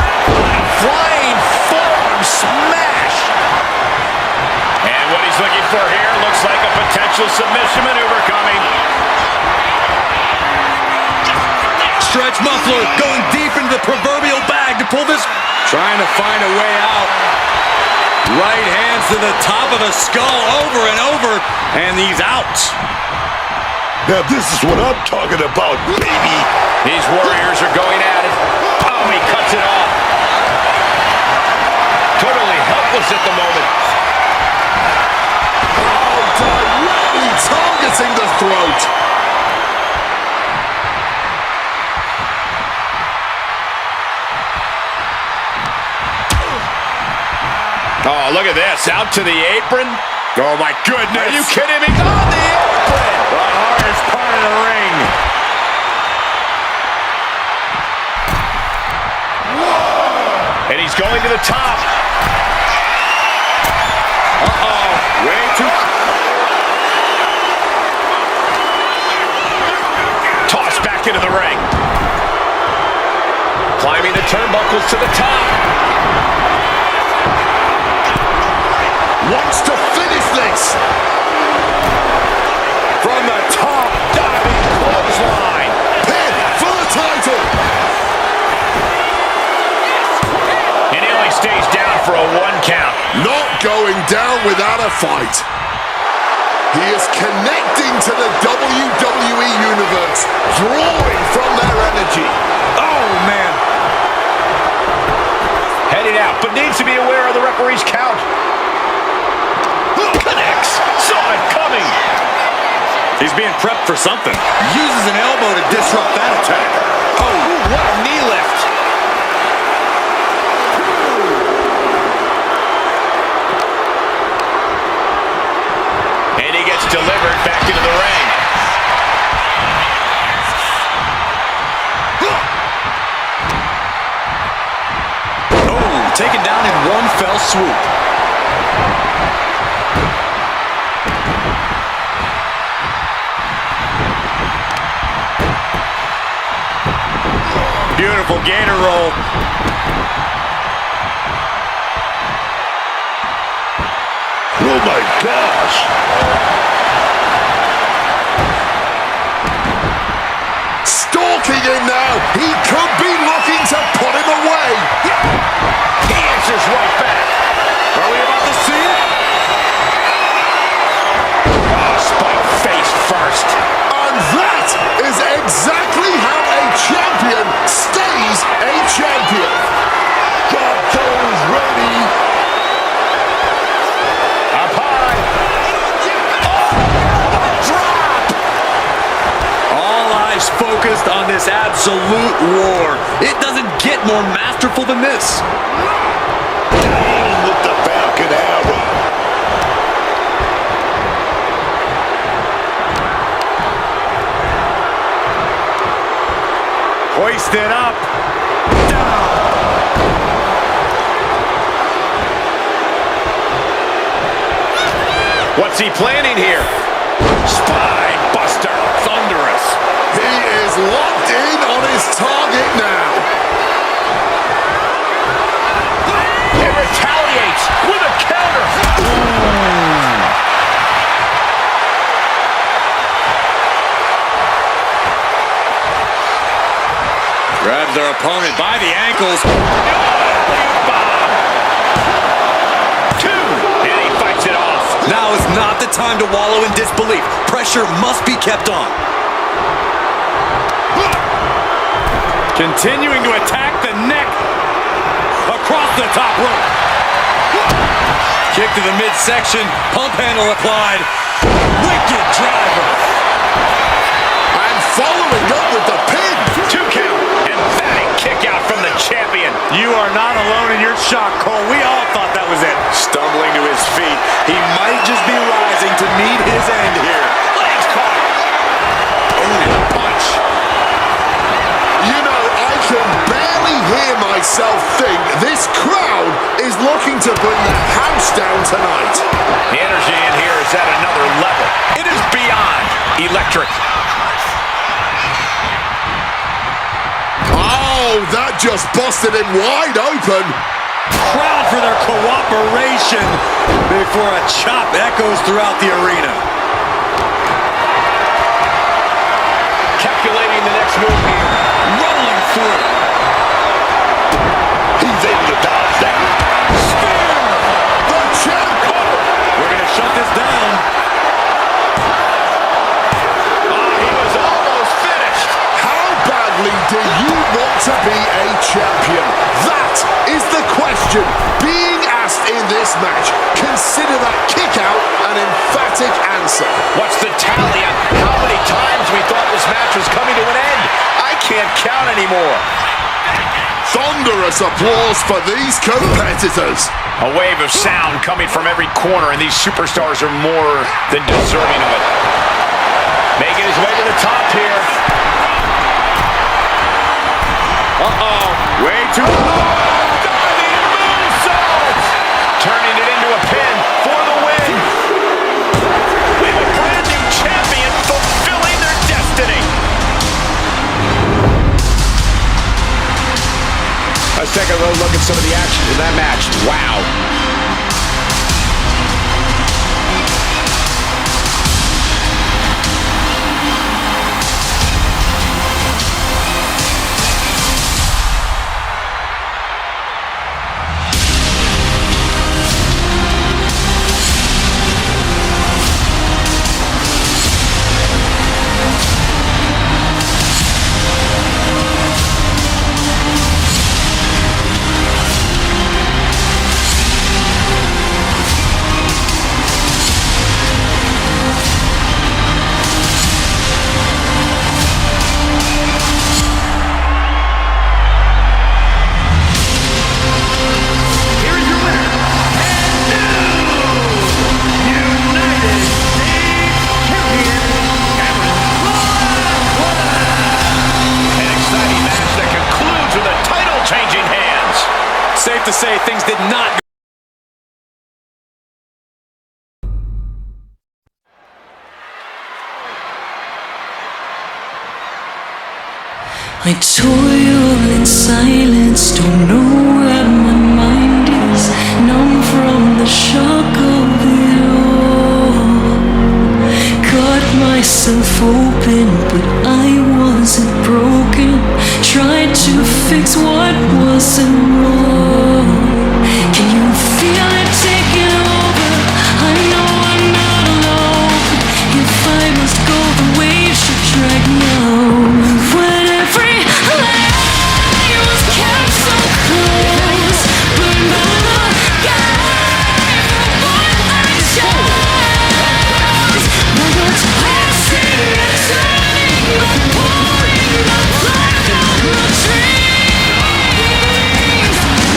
Flying forearm smash. And what he's looking for here looks like a potential submission maneuver coming. Stretch muffler going deep into the proverbial bag to pull this. Trying to find a way out. Right hands to the top of the skull over and over. And he's out. Now this is what I'm talking about, baby. These Warriors are going at it. Oh, he cuts it off. Totally helpless at the moment. Oh, directly targeting the throat. Oh, look at this. Out to the apron. Oh, my goodness. Are you kidding me? On the apron. The hardest part of the ring. Whoa. And he's going to the top. Uh-oh. Way too... Tossed back into the ring. Climbing the turnbuckles to the top. Wants to finish this. From the top, diving clothesline. Pin for the title. And he only stays down for a 1 count. Not going down without a fight. He is connecting to the WWE Universe, drawing from their energy. Oh, man. Headed out, but needs to be aware of the referee's count. Connects. Saw it coming. He's being prepped for something. Uses an elbow to disrupt that attack. Oh, what a knee lift. And he gets delivered back into the ring. Oh, taken down in one fell swoop. Beautiful gator roll. Oh my gosh. Stalking him now. He could be looking to put him away. He answers right back. Are we about to see it? Oh, spike face first. And that is exactly how a champion stays a champion. Got those ready. Up high. Oh, a drop. All eyes focused on this absolute war. It doesn't get more masterful than this. Down with the Falcon Arrow. Hoisted up. Down. What's he planning here? Spine buster. Thunderous. He is locked in on his target now. And retaliates with a counter. Grabs their opponent by the ankles. And he fights it off. Now is not the time to wallow in disbelief. Pressure must be kept on. Continuing to attack the neck. Across the top rope. Kick to the midsection. Pump handle applied. Wicked driver. And following up with the pin. 2 count. Emphatic kick out from the champion. You are not alone in your shock, Cole. We all thought that was it. Stumbling to his feet. He might just be rising to meet his end here. Legs caught. Ooh, punch. You know, I can barely hear myself think this crowd is looking to bring the house down tonight. The energy in here is at another level. It is beyond electric. Oh, that just busted him wide open. Crowd for their cooperation before a chop echoes throughout the arena. Calculating the next move here. Rolling through. He's able to dodge that. Spear! The champ cover! We're going to shut this down. He was almost finished. How badly do you want to be a champion? That is the question being asked in this match. Consider that kick out an emphatic answer. What's the tally on how many times we thought this match was coming to an end? I can't count anymore. Thunderous applause for these competitors. A wave of sound coming from every corner, and these superstars are more than deserving of it. Making his way to the top here. Way too low. Turning it into a pin for the win. We have a brand new champion fulfilling their destiny. Let's take a look at some of the action in that match. Wow. Safe to say things did not go. I toil in silence, don't know where my mind is, numb from the shock of it all. Cut myself open, but I wasn't broken. Tried to fix what wasn't wrong. Can you feel it taking over? I know I'm not alone. If I must go, the waves should drag me out. When every lie was kept so close, but not the guy for what I chose. My guts passing and turning, but pouring the blood of my dreams.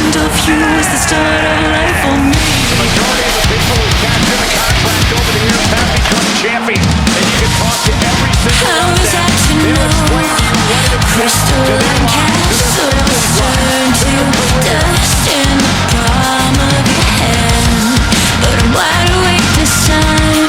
And of you is the start of life for me. The majority of the people who capture the contract over the years have become champion. And you can talk to every single How one of was I them. to They'll explain know? to you what it Crystal and castles turn to dust in the palm of your hand. But I'm wide awake this time.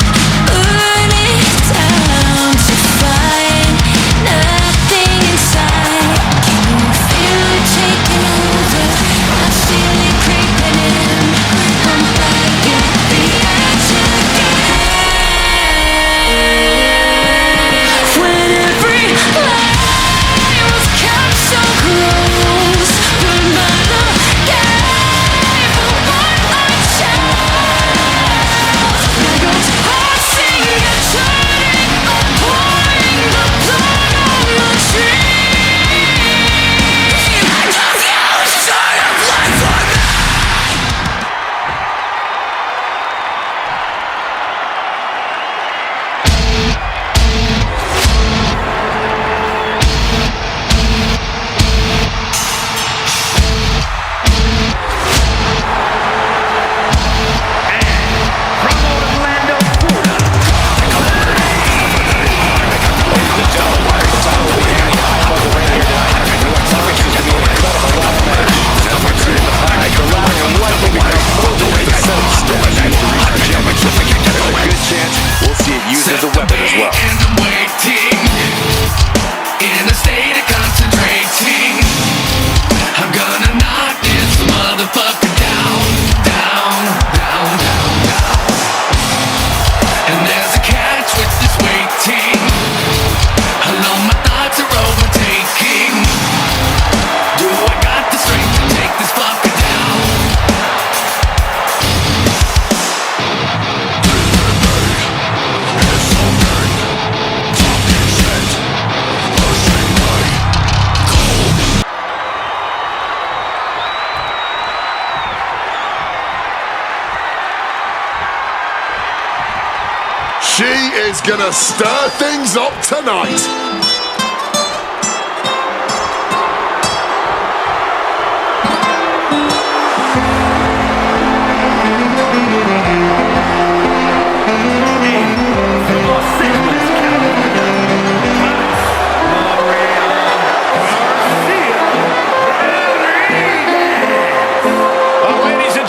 She is gonna stir things up tonight.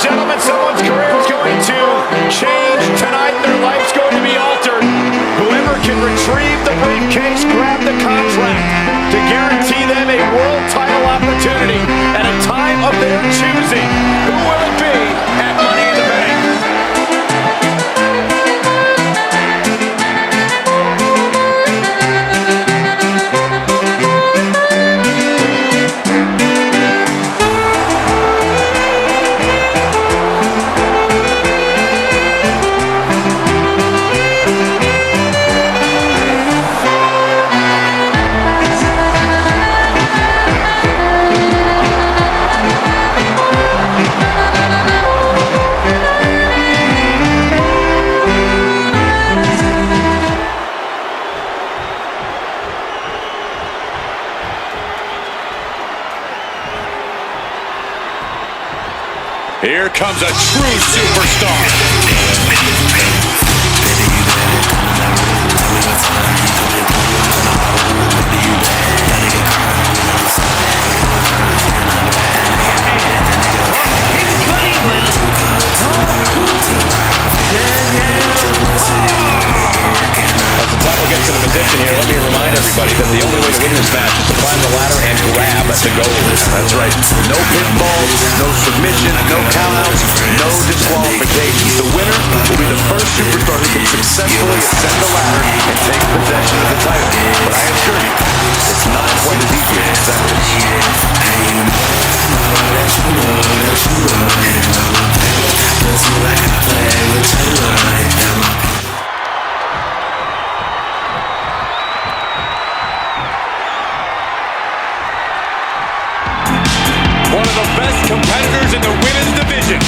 Gentlemen, someone's career is going to change tonight. Their life's going to be altered. Whoever can retrieve the briefcase, grab the contract to guarantee them a world title opportunity at a time of their choosing. Who will it be at Money in the Bank? Here comes a true superstar. As the title gets in a position here, let me remind everybody that the only way to win this match is to climb the ladder and grab at the gold. That's right. No pinfalls, no submission, no countouts, no disqualifications. The winner will be the first superstar who can successfully ascend the ladder and take possession of the title. But I assure you, it's not quite as easy as one of the best competitors in the women's division.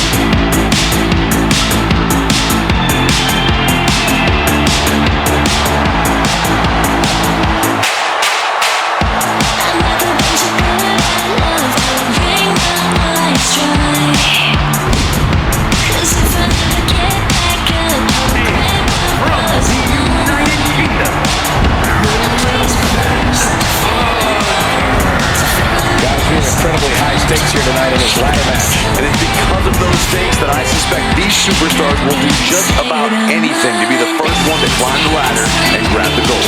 Incredibly high stakes here tonight in this ladder match. And it's because of those stakes that I suspect these superstars will do just about anything to be the first one to climb the ladder and grab the gold.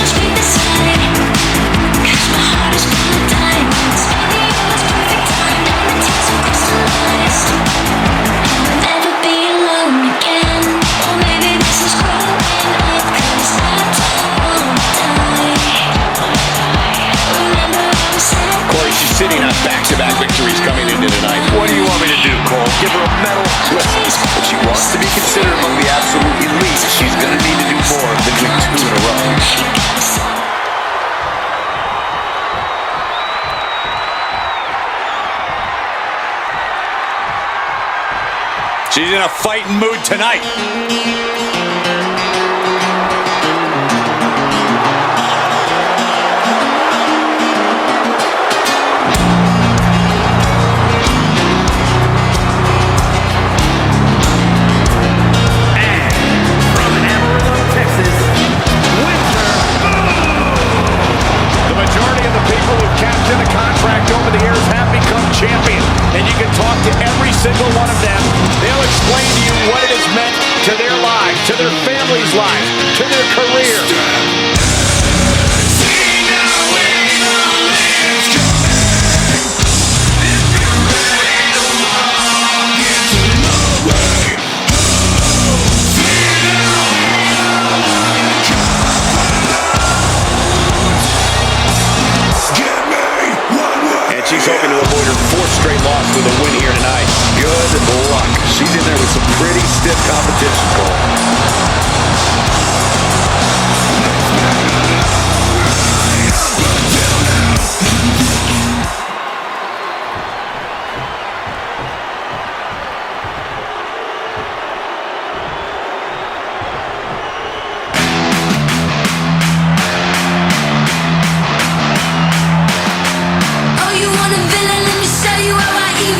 Sitting on back-to-back victories coming into tonight. What do you want me to do, Cole? Give her a medal? Listen, if she wants to be considered among the absolute elite, she's going to need to do more than win 2 in a row. She's in a fighting mood tonight. Champion, and you can talk to every single one of them. They'll explain to you what it has meant to their lives, to their families' lives, to their career. She's hoping to avoid her 4th straight loss with a win here tonight. Good luck. She's in there with some pretty stiff competition, Cole.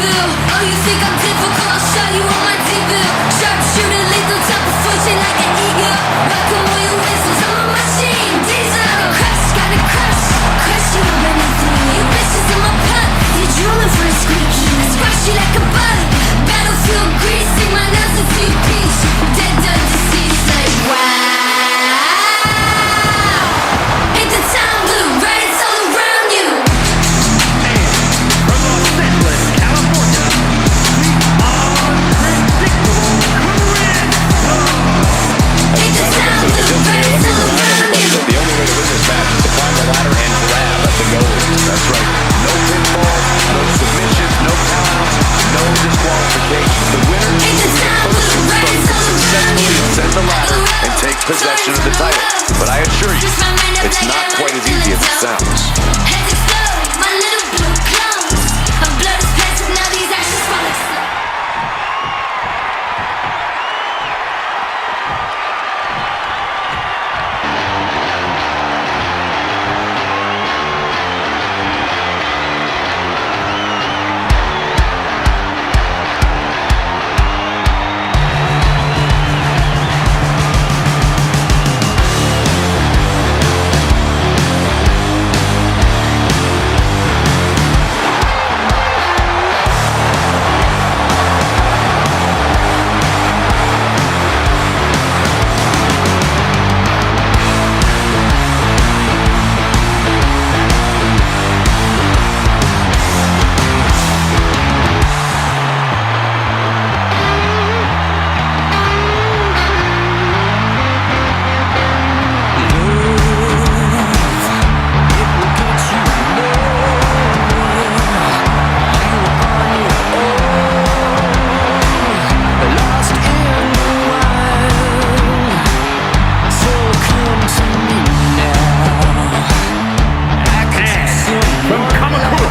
evil. Oh, you think I'm difficult? I'll show you on my TV. Sharpshooter, lethal, top of fortune like an eagle. Welcome all your whistles, I'm a machine. Diesel, gotta crush you with anything. You bitches in my pot, you're drooling for a squeaky. I squash you like a bug, battlefield grease. Sing my nails into your peach. Dead, done, deceased, like wow. Ain't the town blue, right? It's all around you. From Los Angeles, California, the unpredictable Chris. Ain't the town blue, right? It's all around you. The only way to win this match is to climb the ladder and grab at the goal. That's right. No pinfall, no submissions, no countouts, no disqualifications. The winner Ain't the town blue, right? It's all around you. ascend the ladder and take possession of the title. But I assure you, it's not quite as easy as it sounds. Heads explode, my little blue clones. I'm blood is passive, now these actions follow slow. From Kamakura,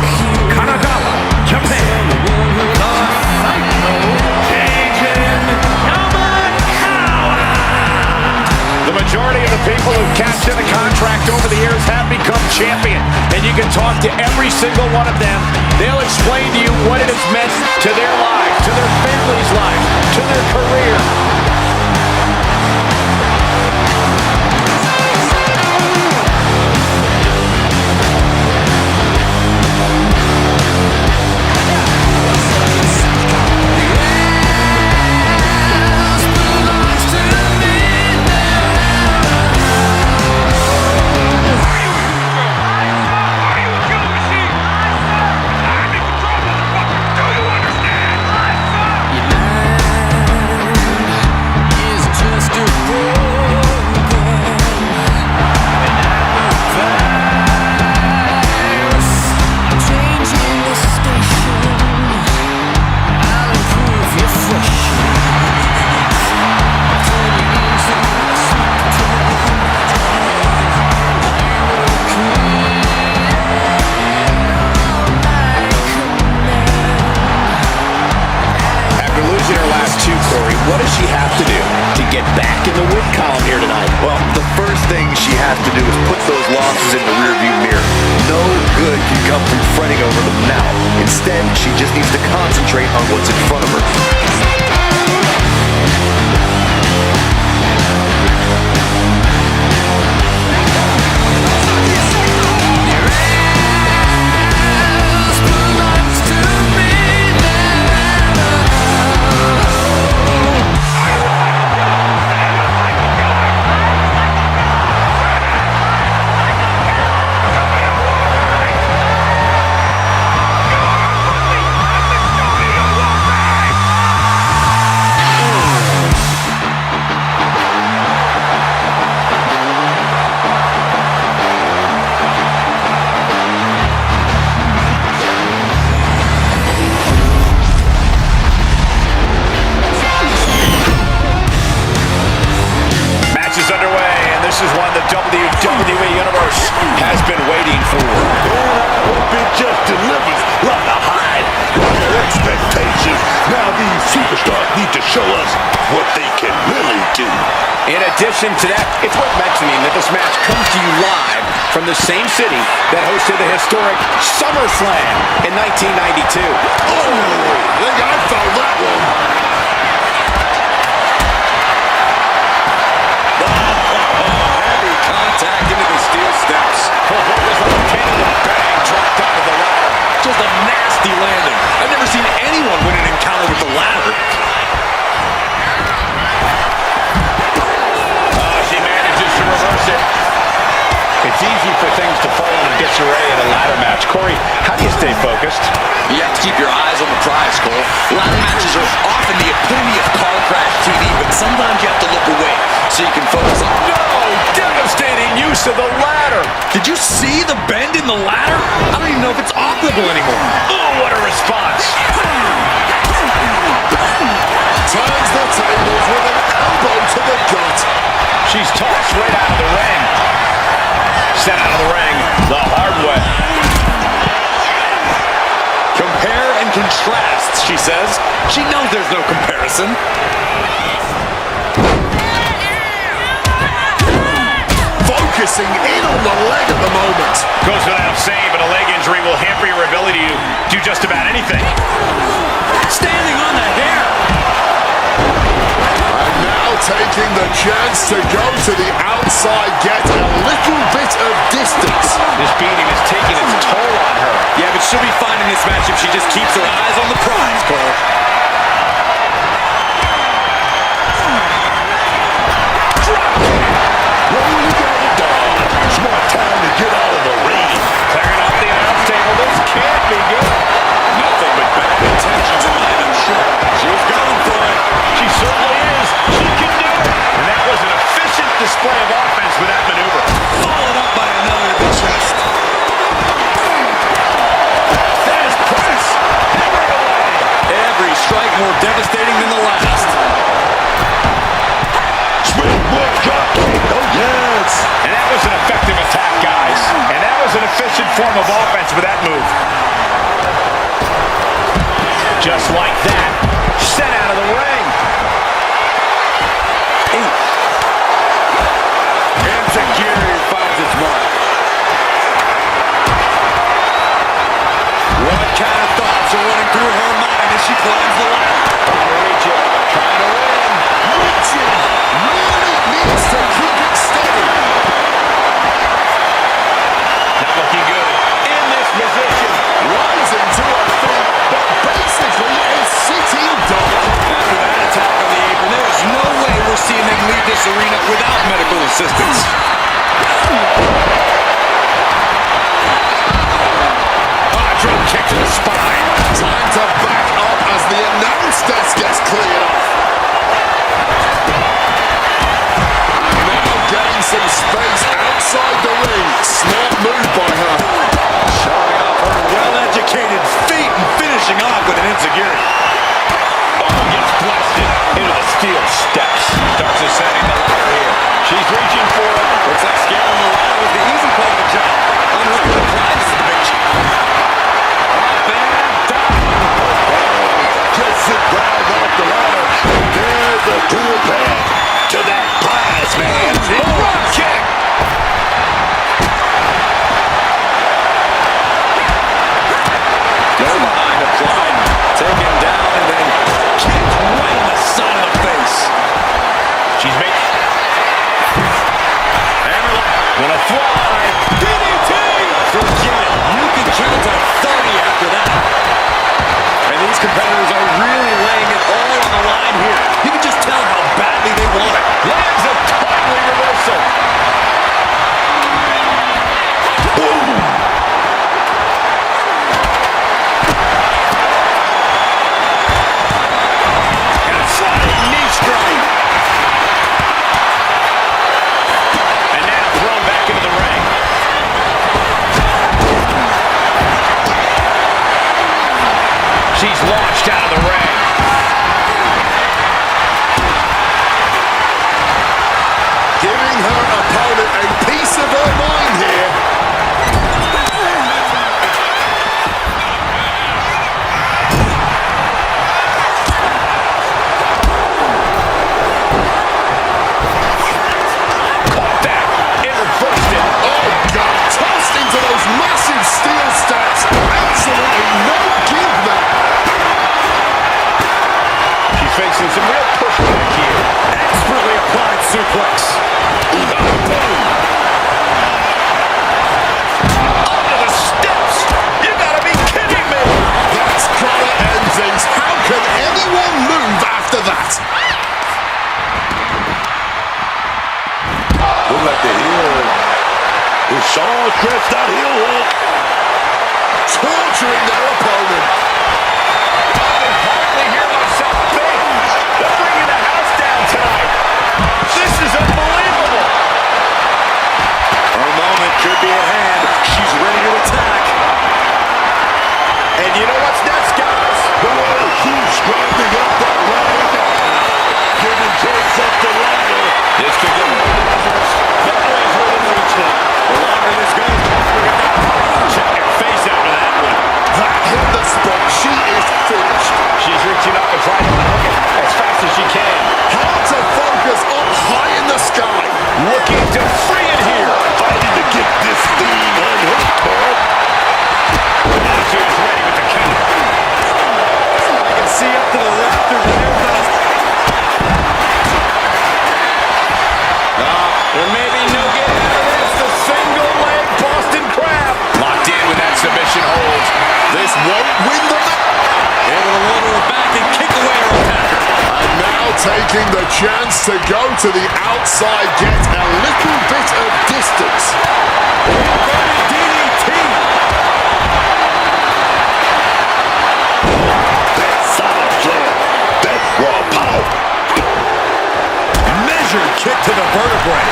Kanagawa, Japan, the Psycho-Cajun Yamakawa. The majority of the people who've cashed in a contract over the years have become champion. And you can talk to every single one of them. They'll explain to you what it has meant to their lives, to their families' lives, to their career. What does she have to do to get back in the win column here tonight? Well, the first thing she has to do is put those losses in the rearview mirror. No good can come from fretting over them now. Instead, she just needs to concentrate on what's in front of her. This is one the WWE Universe has been waiting for. And I hope it just delivers like a hide. Their expectations. Now these superstars need to show us what they can really do. In addition to that, it's worth mentioning that this match comes to you live from the same city that hosted the historic SummerSlam in 1992. Oh, I think I found that one. Heavy contact into the steel steps. Bang, dropped out of the ladder. Just a nasty landing. I've never seen anyone win an encounter with the ladder. She manages to reverse it. It's easy for things to fall into disarray in a ladder match. Corey, how do you stay focused? You have to keep your eyes on the prize, Cole. Ladder matches are often the epitome of car crash TV, but sometimes you have to look away so you can focus on... No! Devastating use of the ladder! Did you see the bend in the ladder? I don't even know if it's operable anymore. Oh, what a response! Turns the tables with an elbow to the gut. She's tossed right out of the ring. Sent out of the ring the hard way. Compare and contrast, she says. She knows there's no comparison. Focusing in on the leg at the moment. Goes without saying, but a leg injury will hamper your ability to do just about anything. Standing on the hair. And now taking the chance to go to the outside, get a little bit of distance. This beating is taking its toll on her. Yeah, but she'll be fine in this match if she just keeps her eyes on the prize, Cole. It's more time to get out of the ring. Clearing off the announce table. This can't be good. Nothing but bad intentions in mind, I'm sure. She's going for it. She certainly is. She can do it. And that was an efficient display of offense with that maneuver. Followed up by another to the chest. That is press. Hammering away. Every strike more devastating than the last. Springboard drop kick. Oh, yes. And that was an effective attack, guys. And that was an efficient form of offense with that move. Just like that, sent out of the ring. Insecurity finds its mark. What kind of thoughts are running through her mind as she climbs the ladder? Trying to win. Reaching. Really needs to keep it steady. Not looking good in this position. Rising to her feet, but basically a sitting duck. After that attack on the apron, there is no way we're seeing them leave this arena without medical assistance. Drop kick to the spine. Time to back up as the announce desk gets cleared off. Now getting some space outside the ring. Smart move by her. Showing off her well-educated feet and finishing off with an insecurity. Oh, gets blasted into the steel steps. Starts ascending the ladder here. She's reaching for it. Looks like scaling the ladder was the easy part of the job. Unhooking the prize is the big challenge. Up and down. Gets it down off the ladder. There's a clear path to that prize, man. Drop kick. Go behind the climb. Taken down and then kicked right in the side of the face. She's making. Gonna fly. DDT! Forget it. You can count to 30 after that. And these competitors are really laying it all on the line here. You can just tell how badly they want it. Lands a timely reversal. Boom. And a flying knee strike. And now thrown back into the ring. She's launched out of the ring. Giving her opponent a piece of her mind here. suplex. Onto the steps. You gotta be kidding me. That's gotta end things. How can anyone move after that? Look like the heel. Is Shaw stretched out heel hook. Torturing their opponent. I can hardly hear myself think. They're bringing the house down tonight. This is unbelievable. Her moment could be at hand. She's ready to attack. And you know what's next, guys? Oh, she's scrambling up that ladder. Giving Jakes up the ladder. This could get dangerous. The boys within reach now. The longer this goes, the longer it got. Check your face after that one. That hit the spot. She is finished. She's reaching up and trying to unhook it as fast as she can. Hard to focus up high in the sky. Looking to free it here. Fighting to get this thing unhooked, Paul. Now she is ready with the counter. I can see up to the rafters there, but there may be no getting out of this. The single leg Boston Crab. Locked in with that submission hold. This won't win the match. Able to roll her back and kick away her attacker. And now taking the chance to go to the outside, get a little bit of distance. Inverted DDT. Solid slam. That's raw power. Measured kick to the vertebrae.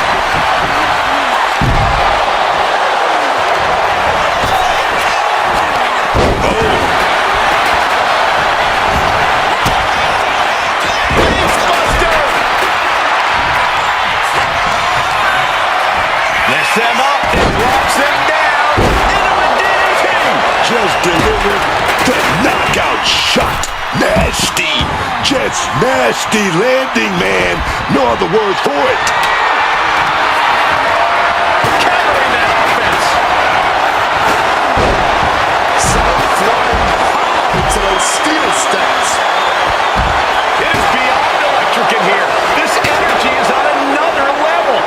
Lifts them up and drops them down into a DDT. Just delivered the knockout shot. Nasty. Just nasty landing, man. No other words for it. Countering that offense. Flying high to those steel steps. It is beyond electric in here. This energy is on another level.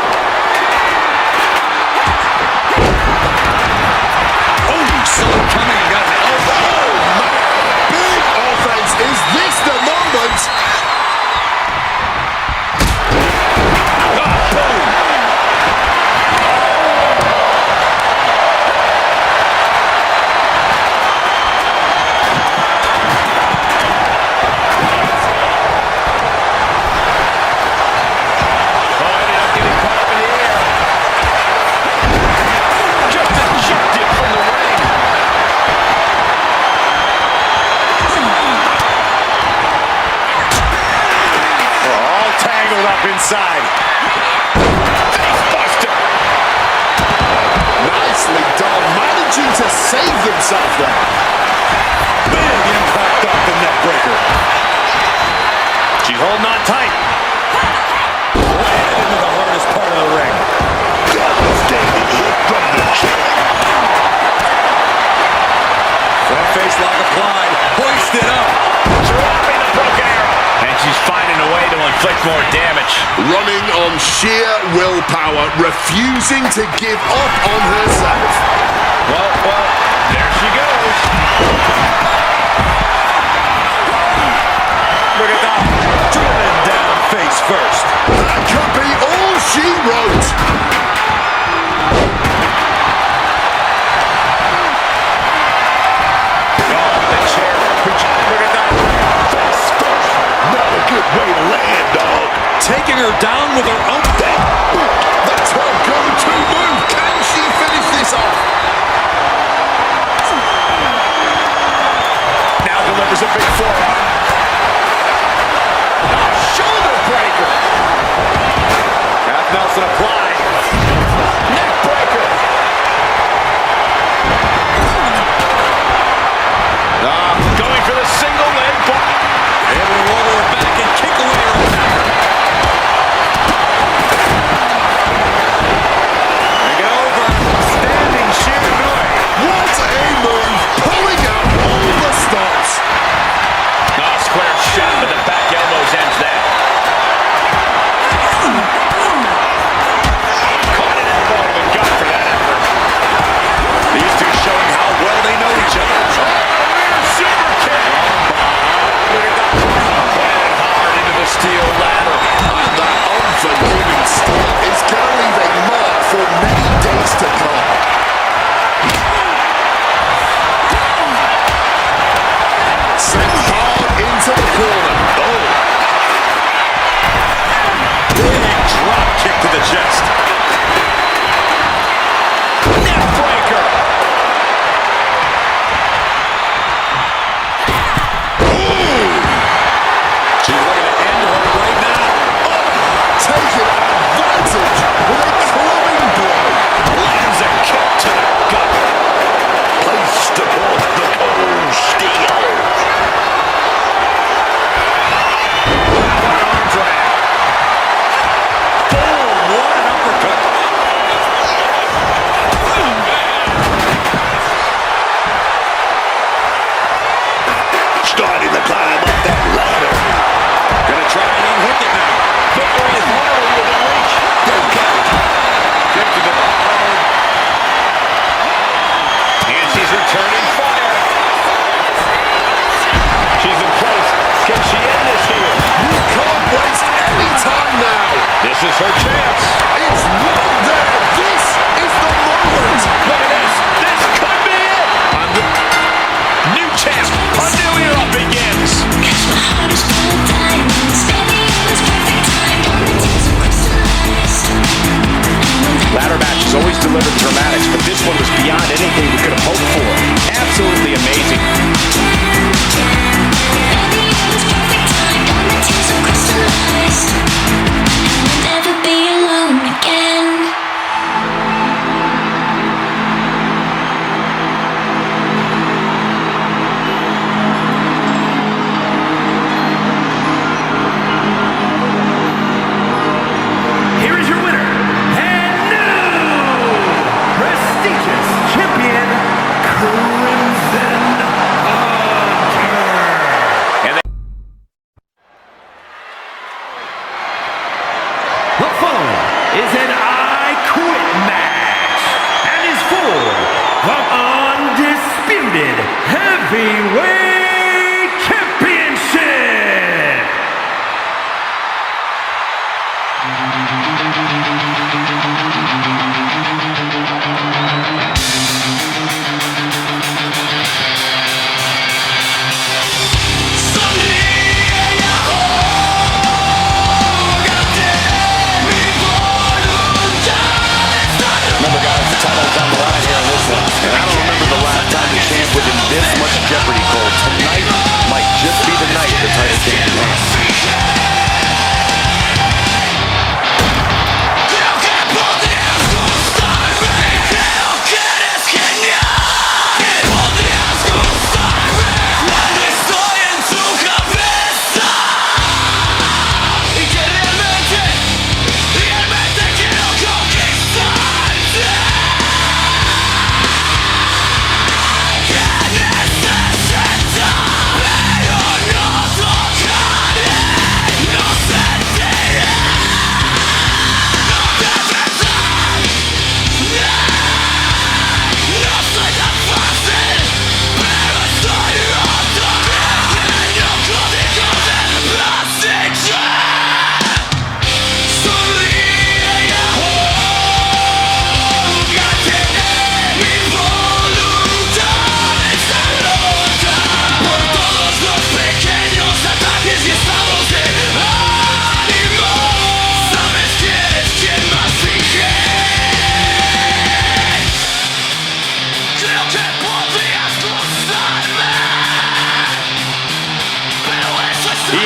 Oh, saw it coming and got an elbow. Oh, man. Big offense. Is this the moment? Inside. Facebuster. Nicely done. Managing to save themselves there. Big impact off the neck breaker. She's holding on tight. Landed into the hardest part of the ring. Devastating hit from the chair. Front face lock applied. Hoisted up. Dropping the broken arrow. And she's finding a way to inflict more damage. Running on sheer willpower, refusing to give up on herself. Well, there she goes. Look at that. Driven down face first. That could be all she wrote. Oh, the chair. Look at that. Face first. Not a good way to land, dog. Taking her down with her own thing. That's her go-to move. Can she finish this off? Now delivers a big forearm. Shoulder breaker. Half Nelson applied. Neck breaker. Going for the single leg block. Able to roll her back and kick away her attacker. Bring it over. Standing Shiranui. What a move. Pulling out all the stops. Square shot with the back elbows ends that.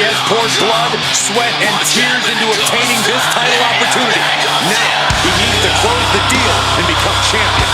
has poured blood, sweat, and tears into obtaining this title opportunity. Now, he needs to close the deal and become champion.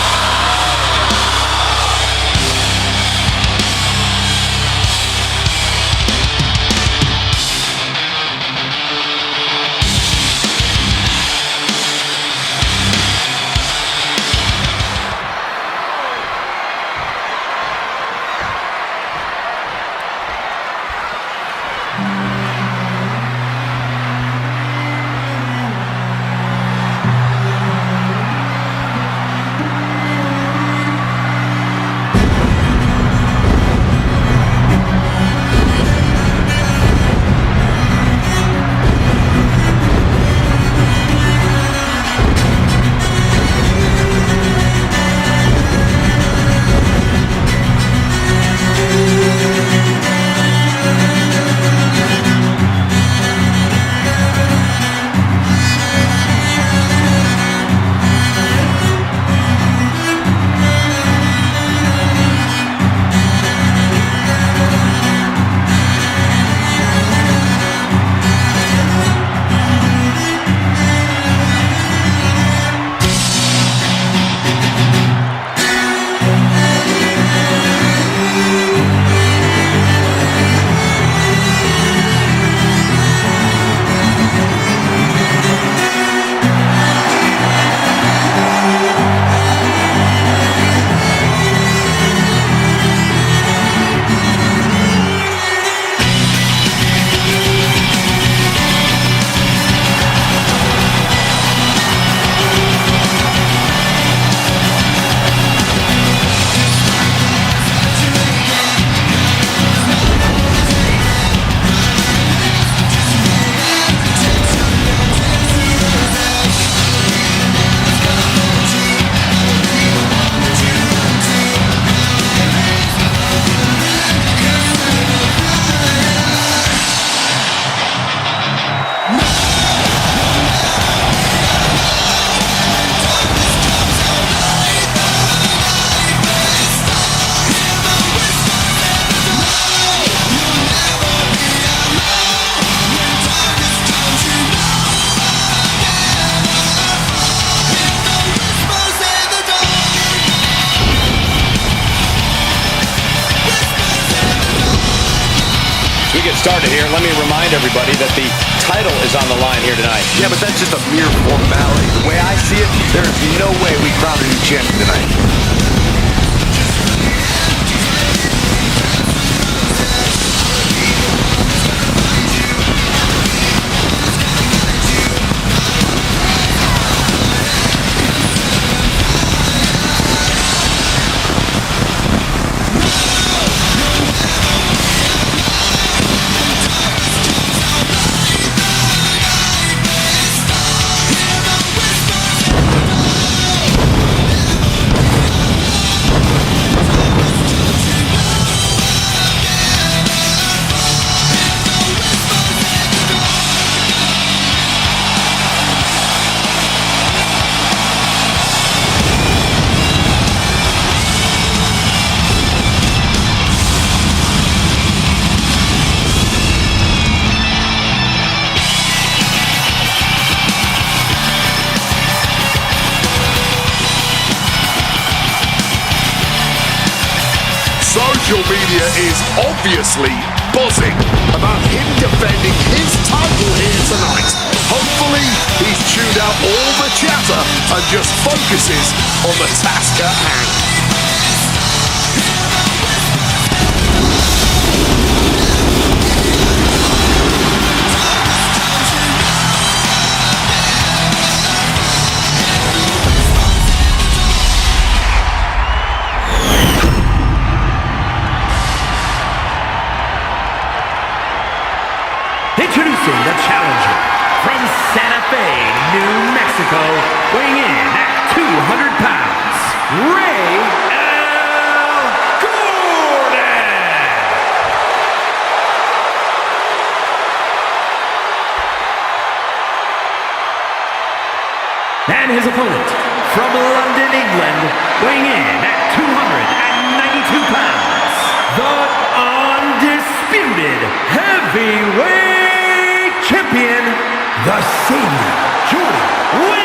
We get started here. Let me remind everybody that the title is on the line here tonight. Yeah, but that's just a mere formality. The way I see it, there is no way we crown a new champion tonight. Social media is obviously buzzing about him defending his title here tonight. Hopefully, he's tuned out all the chatter and just focuses on the task at hand. Introducing the challenger from Santa Fe, New Mexico, weighing in at 200 pounds, Ray L. Gordon. And his opponent from London, England, weighing in at 292 pounds, the undisputed heavyweight champion, the Savior, Julie Williams.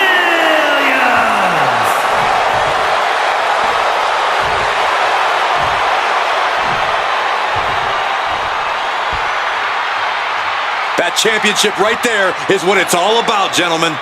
That championship right there is what it's all about, gentlemen.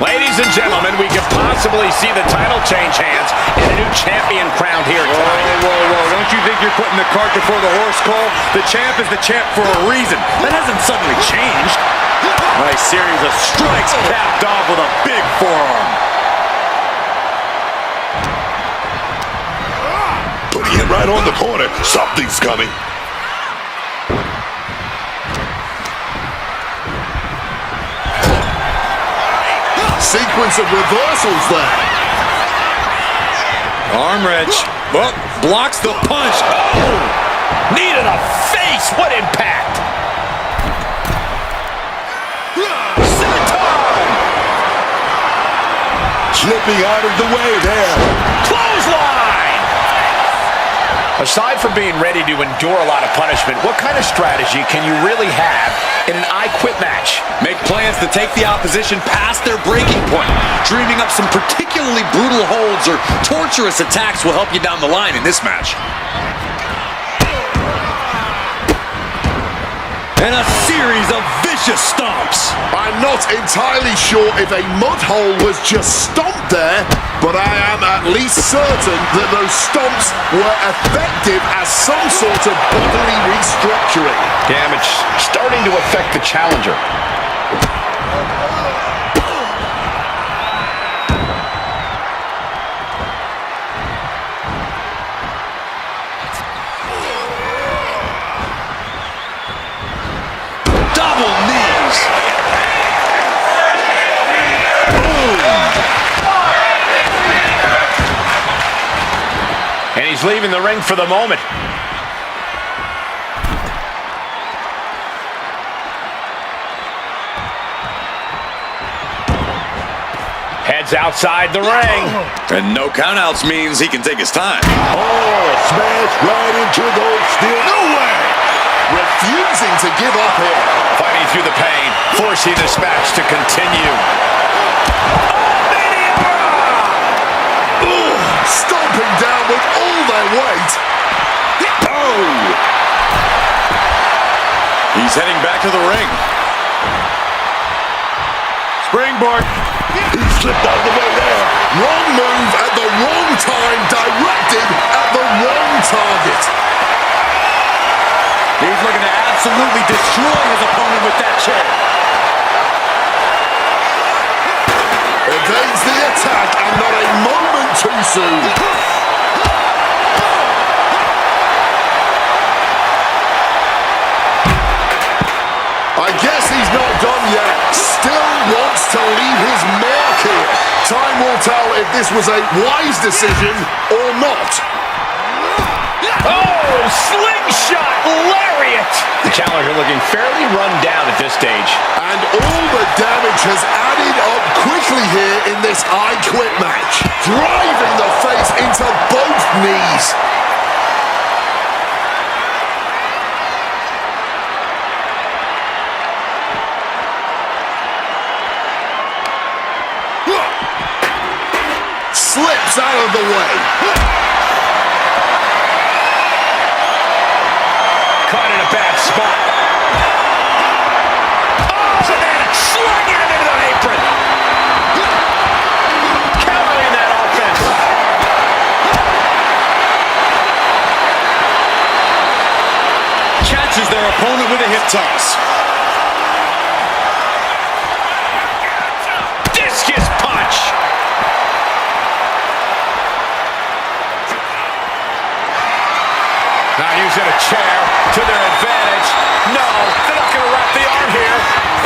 Ladies and gentlemen, we could possibly see the title change hands and a new champion crowned here tonight. Whoa. Don't you think you're putting the cart before the horse, Cole? The champ is the champ for a reason. That hasn't suddenly changed. Nice series of strikes capped off with a big forearm. Putting it right on the corner. Something's coming. Sequence of reversals there. Arm wrench. Oh, blocks the punch. Oh! Knee to the face. What impact! Senton! Slipping out of the way there. Clothesline! Aside from being ready to endure a lot of punishment, what kind of strategy can you really have in an I Quit match? Make plans to take the opposition past their breaking point. Dreaming up some particularly brutal holds or torturous attacks will help you down the line in this match. And a series of vicious stomps. I'm not entirely sure if a mud hole was just stomped there, but I am at least certain that those stomps were effective as some sort of bodily restructuring. Damage starting to affect the challenger. Double knees. And he's leaving the ring for the moment. Heads outside the ring. And no countouts means he can take his time. Oh, smash right into those steel. No way! Refusing to give up here. Fighting through the pain, forcing this match to continue. Ooh, stomping down with all their weight. Oh! He's heading back to the ring. Springboard. He slipped out of the way there. Wrong move at the wrong time, directed at the wrong target. He's looking to absolutely destroy his opponent with that chair. Evades the attack and not a moment too soon. I guess he's not done yet. Still wants to leave his mark here. Time will tell if this was a wise decision or not. Oh, slingshot lariat! The challenger looking fairly run down at this stage. And all the damage has added up quickly here in this I Quit match. Driving the face into both knees. Slips out of the way. Caught in a bad spot. Oh, and then slinging him into the apron. Countering that offense. Catches their opponent with a hip toss. Discus punch. Now using a chair to their advantage. No, they're not going to wrap the arm here.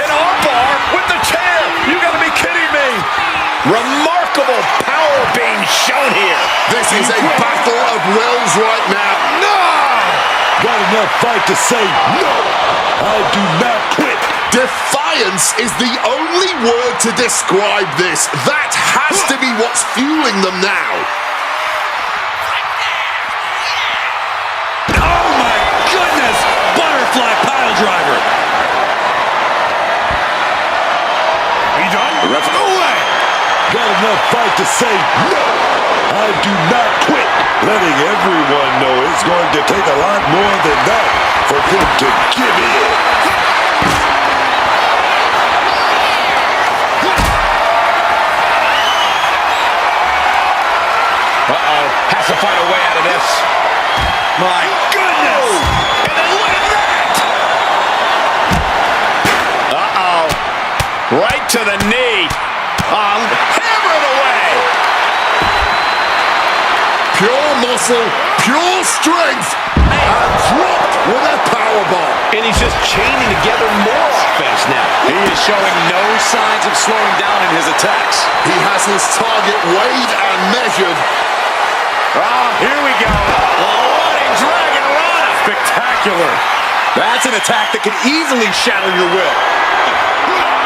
An arm bar with the chair. You got to be kidding me. Remarkable power is a battle of wills right now. No! Got enough fight to say, no, I do not quit. Defiance is the only word to describe this. That has to be what's fueling them now. Oh my goodness! Butterfly pile driver. Are you done? The ref, no way! Got enough fight to say, no, I do not quit. Letting everyone know it's going to take a lot more than that for them to give in. Uh-oh, has to find a way out of this. My goodness! And then look at that! Uh-oh. Right to the knee. Hammer it away. Pure muscle, pure strength, and dropped with a powerbomb. And he's just chaining together more offense now. He is showing no signs of slowing down in his attacks. He has his target weighed and measured. Oh, here we go. Running Dragon Rana. Spectacular. That's an attack that could easily shatter your will.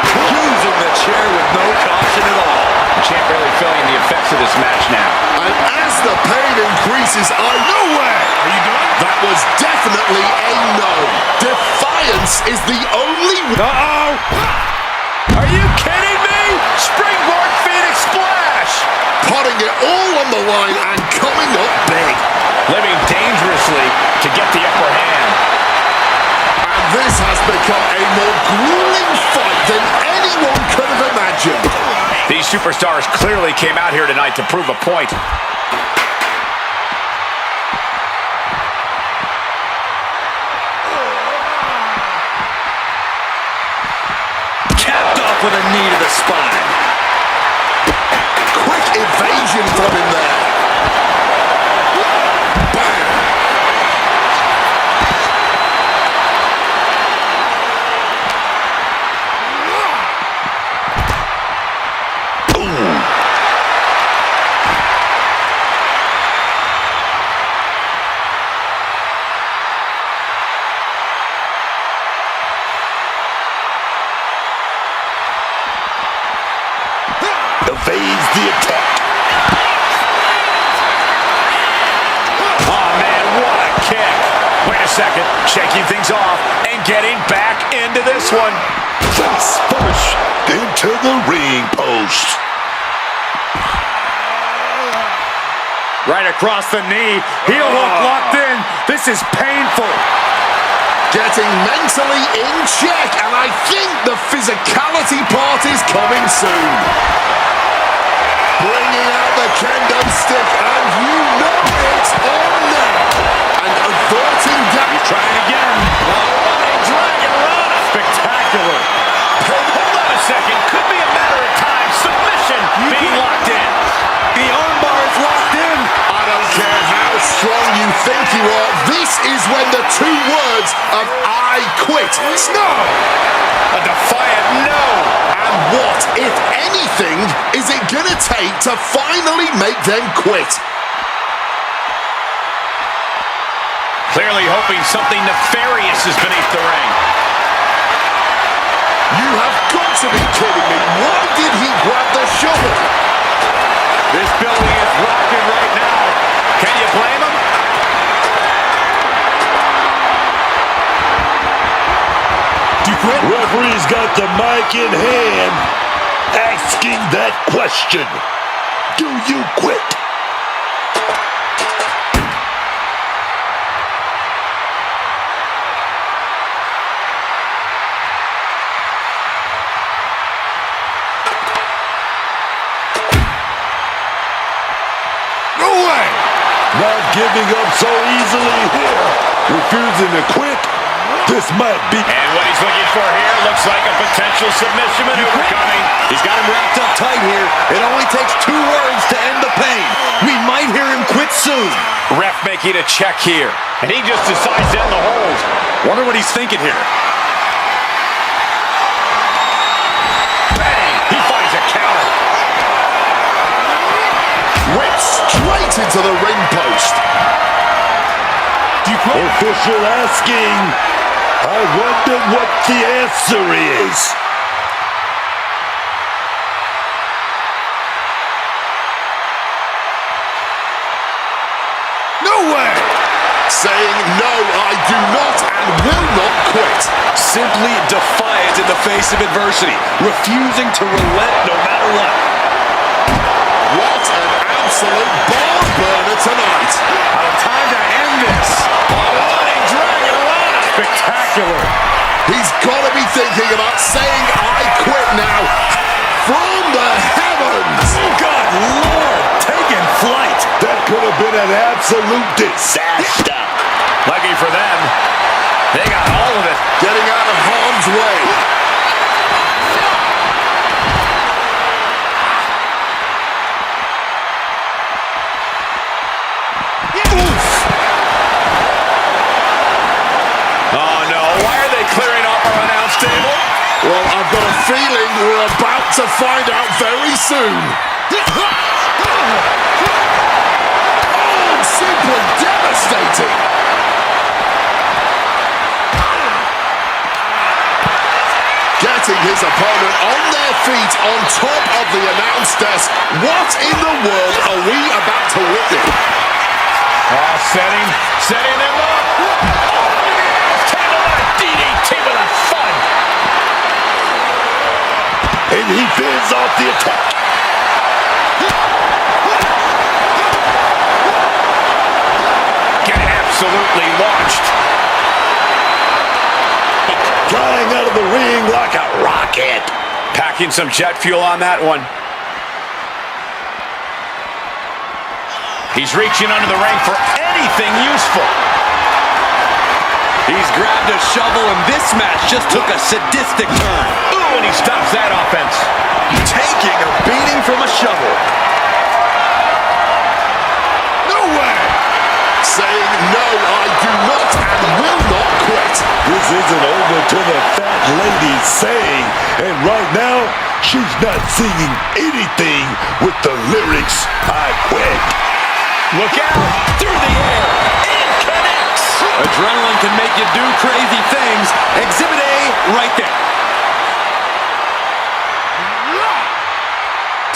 Using the chair with no caution at all. The champ barely feeling the effects of this match now. And as the pain increases, no way! Are you done? That was definitely a no. Defiance is the only... Uh-oh. Are you kidding me? Springboard Phoenix Splash. Putting it all on the line and coming up big. Living dangerously to get the upper hand. And this has become a more grueling fight than anyone could have imagined. These superstars clearly came out here tonight to prove a point. Capped off with a knee to the spine. Quick evasion from him there. Bam! Evades the attack. Oh, man, what a kick. Wait a second. Shaking things off and getting back into this one. Face first into the ring post. Right across the knee. Heel hook locked in. This is painful. Getting mentally in check, and I think the physicality part is coming soon. Bringing out the kendo stick, and you know it's on now. And averting down. He's trying again. Running Dragon Rana. Spectacular. Hold on a second. Could be a matter of time. Submission being locked in. The armbar is locked in. I don't care how strong you think you are, this is when the two words of I quit. No! A defiant no. And what, if anything, is it gonna take to finally make them quit? Clearly hoping something nefarious is beneath the ring. You have got to be kidding me. Why did he grab the shovel? This building is rocking right now. Can you blame him? Do you quit? Referee's got the mic in hand, asking that question. Do you quit? Not giving up so easily here. Refusing to quit. This might be... And what he's looking for here looks like a potential submission maneuver coming. He's got him wrapped up tight here. It only takes 2 words to end the pain. We might hear him quit soon. Ref making a check here. And he just decides to end the hold. Wonder what he's thinking here. Bang! He finds a counter. Went straight into the ring post. Official asking, I wonder what the answer is. No way! Saying, no, I do not and will not quit. Simply defiant in the face of adversity, refusing to relent no matter what. What an absolute barn burner tonight. Out of time to end this. Running Dragon Rana. Spectacular. He's got to be thinking about saying I quit now. From the heavens. Good Lord, taking flight. That could have been an absolute disaster. Lucky for them, they got all of it. Getting out of harm's way. Oof. Oh no, why are they clearing off our announce table? Well, I've got a feeling we're about to find out very soon. Oh, simply devastating. Getting his opponent on their feet on top of the announce desk. What in the world are we about to witness? Oh, setting them up. Table and a DDT with a thud. And he fends off the attack. Getting absolutely launched. Flying out of the ring like a rocket. Packing some jet fuel on that one. He's reaching under the ring for anything useful. He's grabbed a shovel, and this match just took a sadistic turn. Ooh, and he stops that offense. Taking a beating from a shovel. No way! Saying, no, I do not and will not quit. This isn't over till the fat lady's saying, and right now, she's not singing anything with the lyrics, I quit. Look out! Through the air! It connects! Adrenaline can make you do crazy things. Exhibit A right there.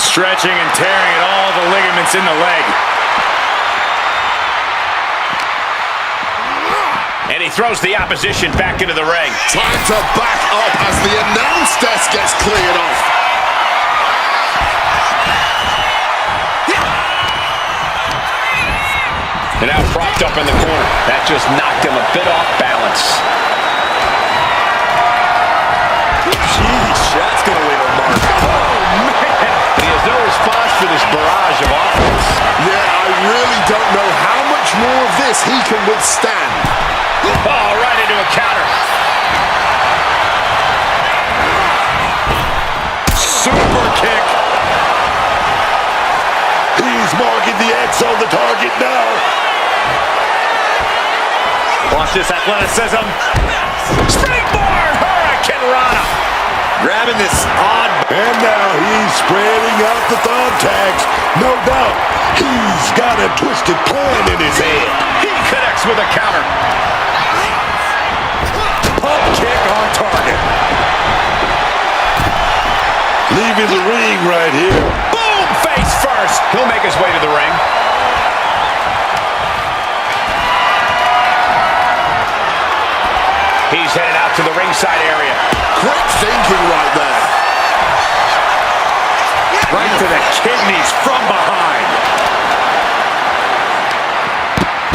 Stretching and tearing at all the ligaments in the leg. And he throws the opposition back into the ring. Time to back up as the announce desk gets cleared off. And now propped up in the corner. That just knocked him a bit off balance. Sheesh, that's going to leave a mark. Oh, man! He has no response for this barrage of offense. Yeah, I really don't know how much more of this he can withstand. Oh, right into a counter. Super kick. He's marking the X on the target now. Watch this athleticism. Springboard! Hurricane Rana. Grabbing this odd. And now he's spreading out the thumbtacks. No doubt, he's got a twisted plan in his head. He connects with a counter. Pump kick on target. Leaving the ring right here. Boom! Face first. He'll make his way to the ring. He's headed out to the ringside area. Quick thinking right there. Right to the kidneys from behind.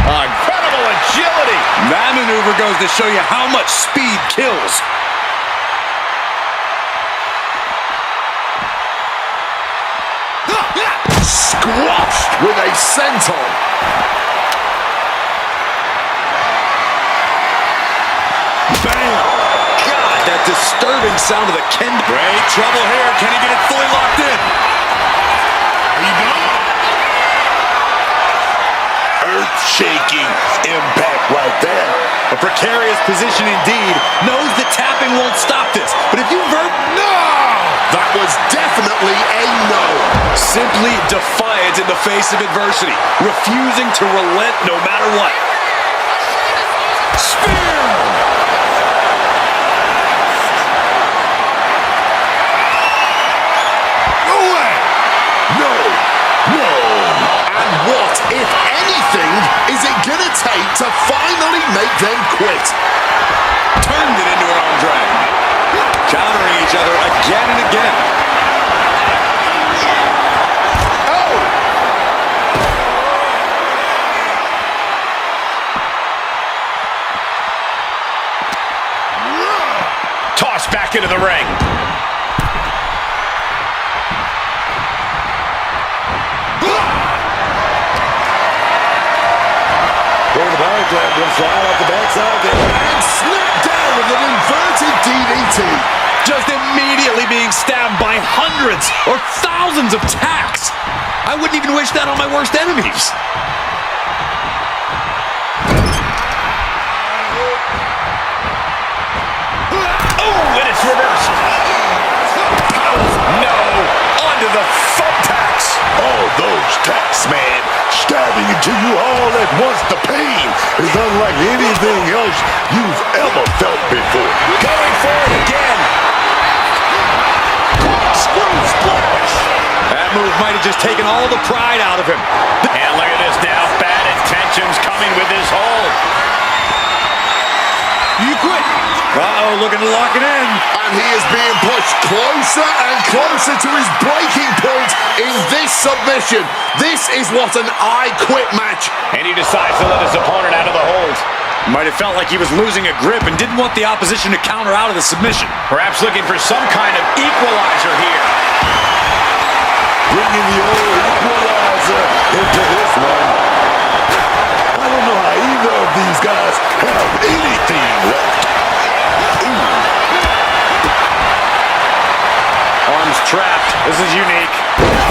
Incredible agility. That maneuver goes to show you how much speed kills. Squashed with a senton. Bam! God, that disturbing sound of the Ken. Great trouble here. Can he get it fully locked in? Are you done? Earth-shaking impact right there. A precarious position indeed. Knows the tapping won't stop this. But if you vert... No! That was definitely a no. Simply defiant stands in the face of adversity, refusing to relent no matter what. Spear! No way! No! No! And what, if anything, is it gonna take to finally make them quit? Turned it into an arm drag. Countering each other again and again. Oh! Tossed back into the ring. Going to the power slam, going to slide off the backside there, and slip down with an inverted DDT. Just immediately being stabbed by hundreds or thousands of tacks. I wouldn't even wish that on my worst enemies. Oh, and it's reversed. No, onto the thumbtacks. Oh, those tacks, man, stabbing into you all at once. The pain is unlike anything else you've ever felt before. Going for it again. Screw splash! That move might have just taken all the pride out of him. And look at this now. Bad intentions coming with this hold. You quit. Uh-oh, looking to lock it in. And he is being pushed closer and closer to his breaking point in this submission. This is what an I quit match. And he decides to let his opponent out of the hold. Might have felt like he was losing a grip and didn't want the opposition to counter out of the submission. Perhaps looking for some kind of equalizer here. Bringing the old equalizer into this one. I don't know how either of these guys have anything left. Arms trapped. This is unique.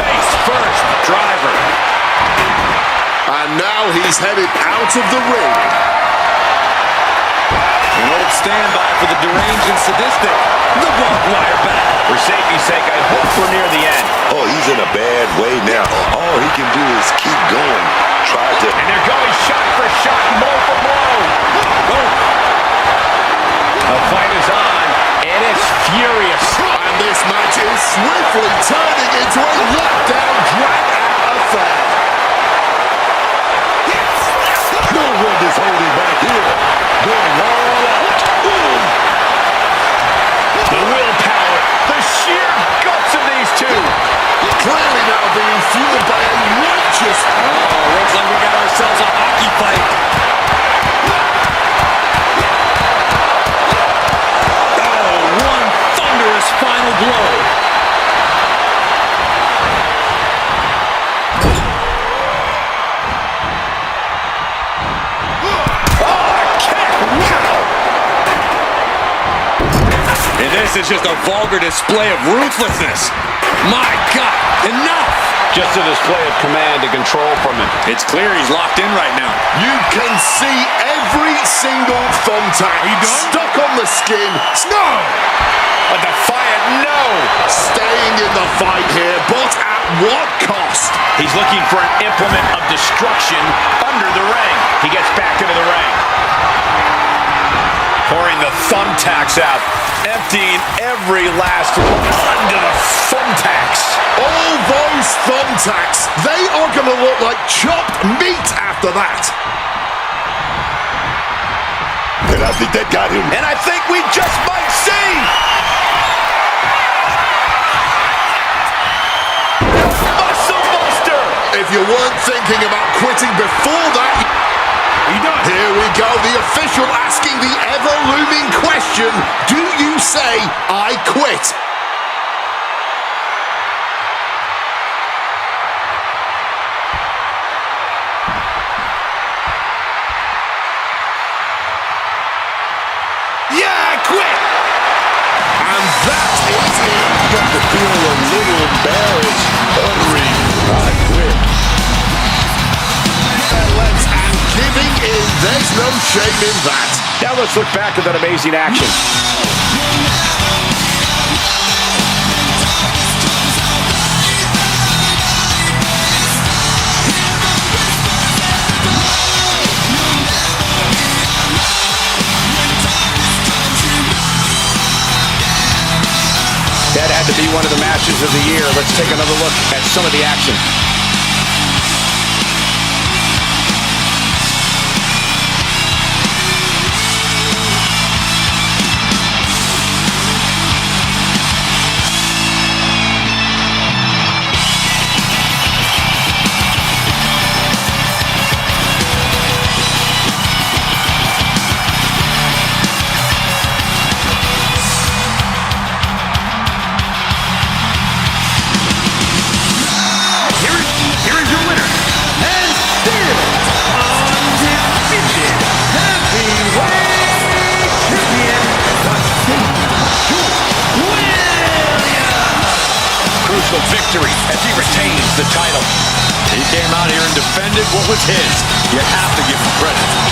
Face first. Driver. And now he's headed out of the ring. An old standby for the deranged and sadistic. The barbed wire battle. For safety's sake, I hope we're near the end. Oh, he's in a bad way now. All he can do is keep going. Try to... And they're going shot for shot, blow for blow. Oh. The fight is on, and it's furious. And this match is swiftly turning into a lockdown, drag-out affair. No one is holding back here. Going all out. Boom. The willpower, the sheer guts of these two. Clearly now being fueled by a righteous... Oh, looks like we got ourselves a hockey fight. Oh, one thunderous final blow. And this is just a vulgar display of ruthlessness. My God, enough! Just a display of command and control from him. It's clear he's locked in right now. You can see every single thumbtack stuck on the skin. No! A defiant no! Staying in the fight here, but at what cost? He's looking for an implement of destruction under the ring. He gets back into the ring. Pouring the thumbtacks out, emptying every last one onto the thumbtacks. All those thumbtacks, they are going to look like chopped meat after that. And I think that got him. And I think we just might see. Muscle Buster. If you weren't thinking about quitting before that, here we go, the official asking the ever-looming question, do you say, I quit? Yeah, I quit. And that is it. You got to feel a little embarrassed, uttering, I quit. And giving in, there's no shame in that. Now let's look back at that amazing action. be one of the matches of the year. Let's take another look at some of the action. Victory as he retains the title. He came out here and defended what was his. You have to give him credit.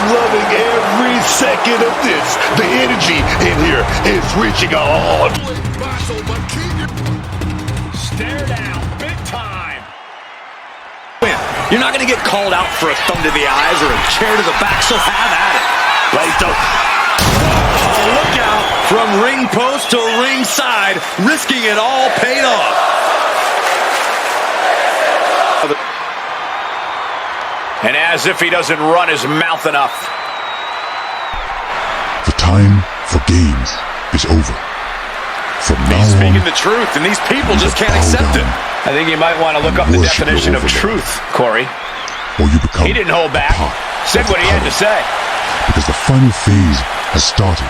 Loving every second of this. The energy in here is reaching a halt. Stare down, big time. You're not going to get called out for a thumb to the eyes or a chair to the back, so have at it. Look out from ring post to ringside, risking it all paid off. And as if he doesn't run his mouth enough. The time for games is over. From now He's speaking on, the truth, and these people just can't accept it. I think you might want to look up the definition of truth, Corey. or you become He didn't hold back. a part Said of what he had to say. Because the final phase has started.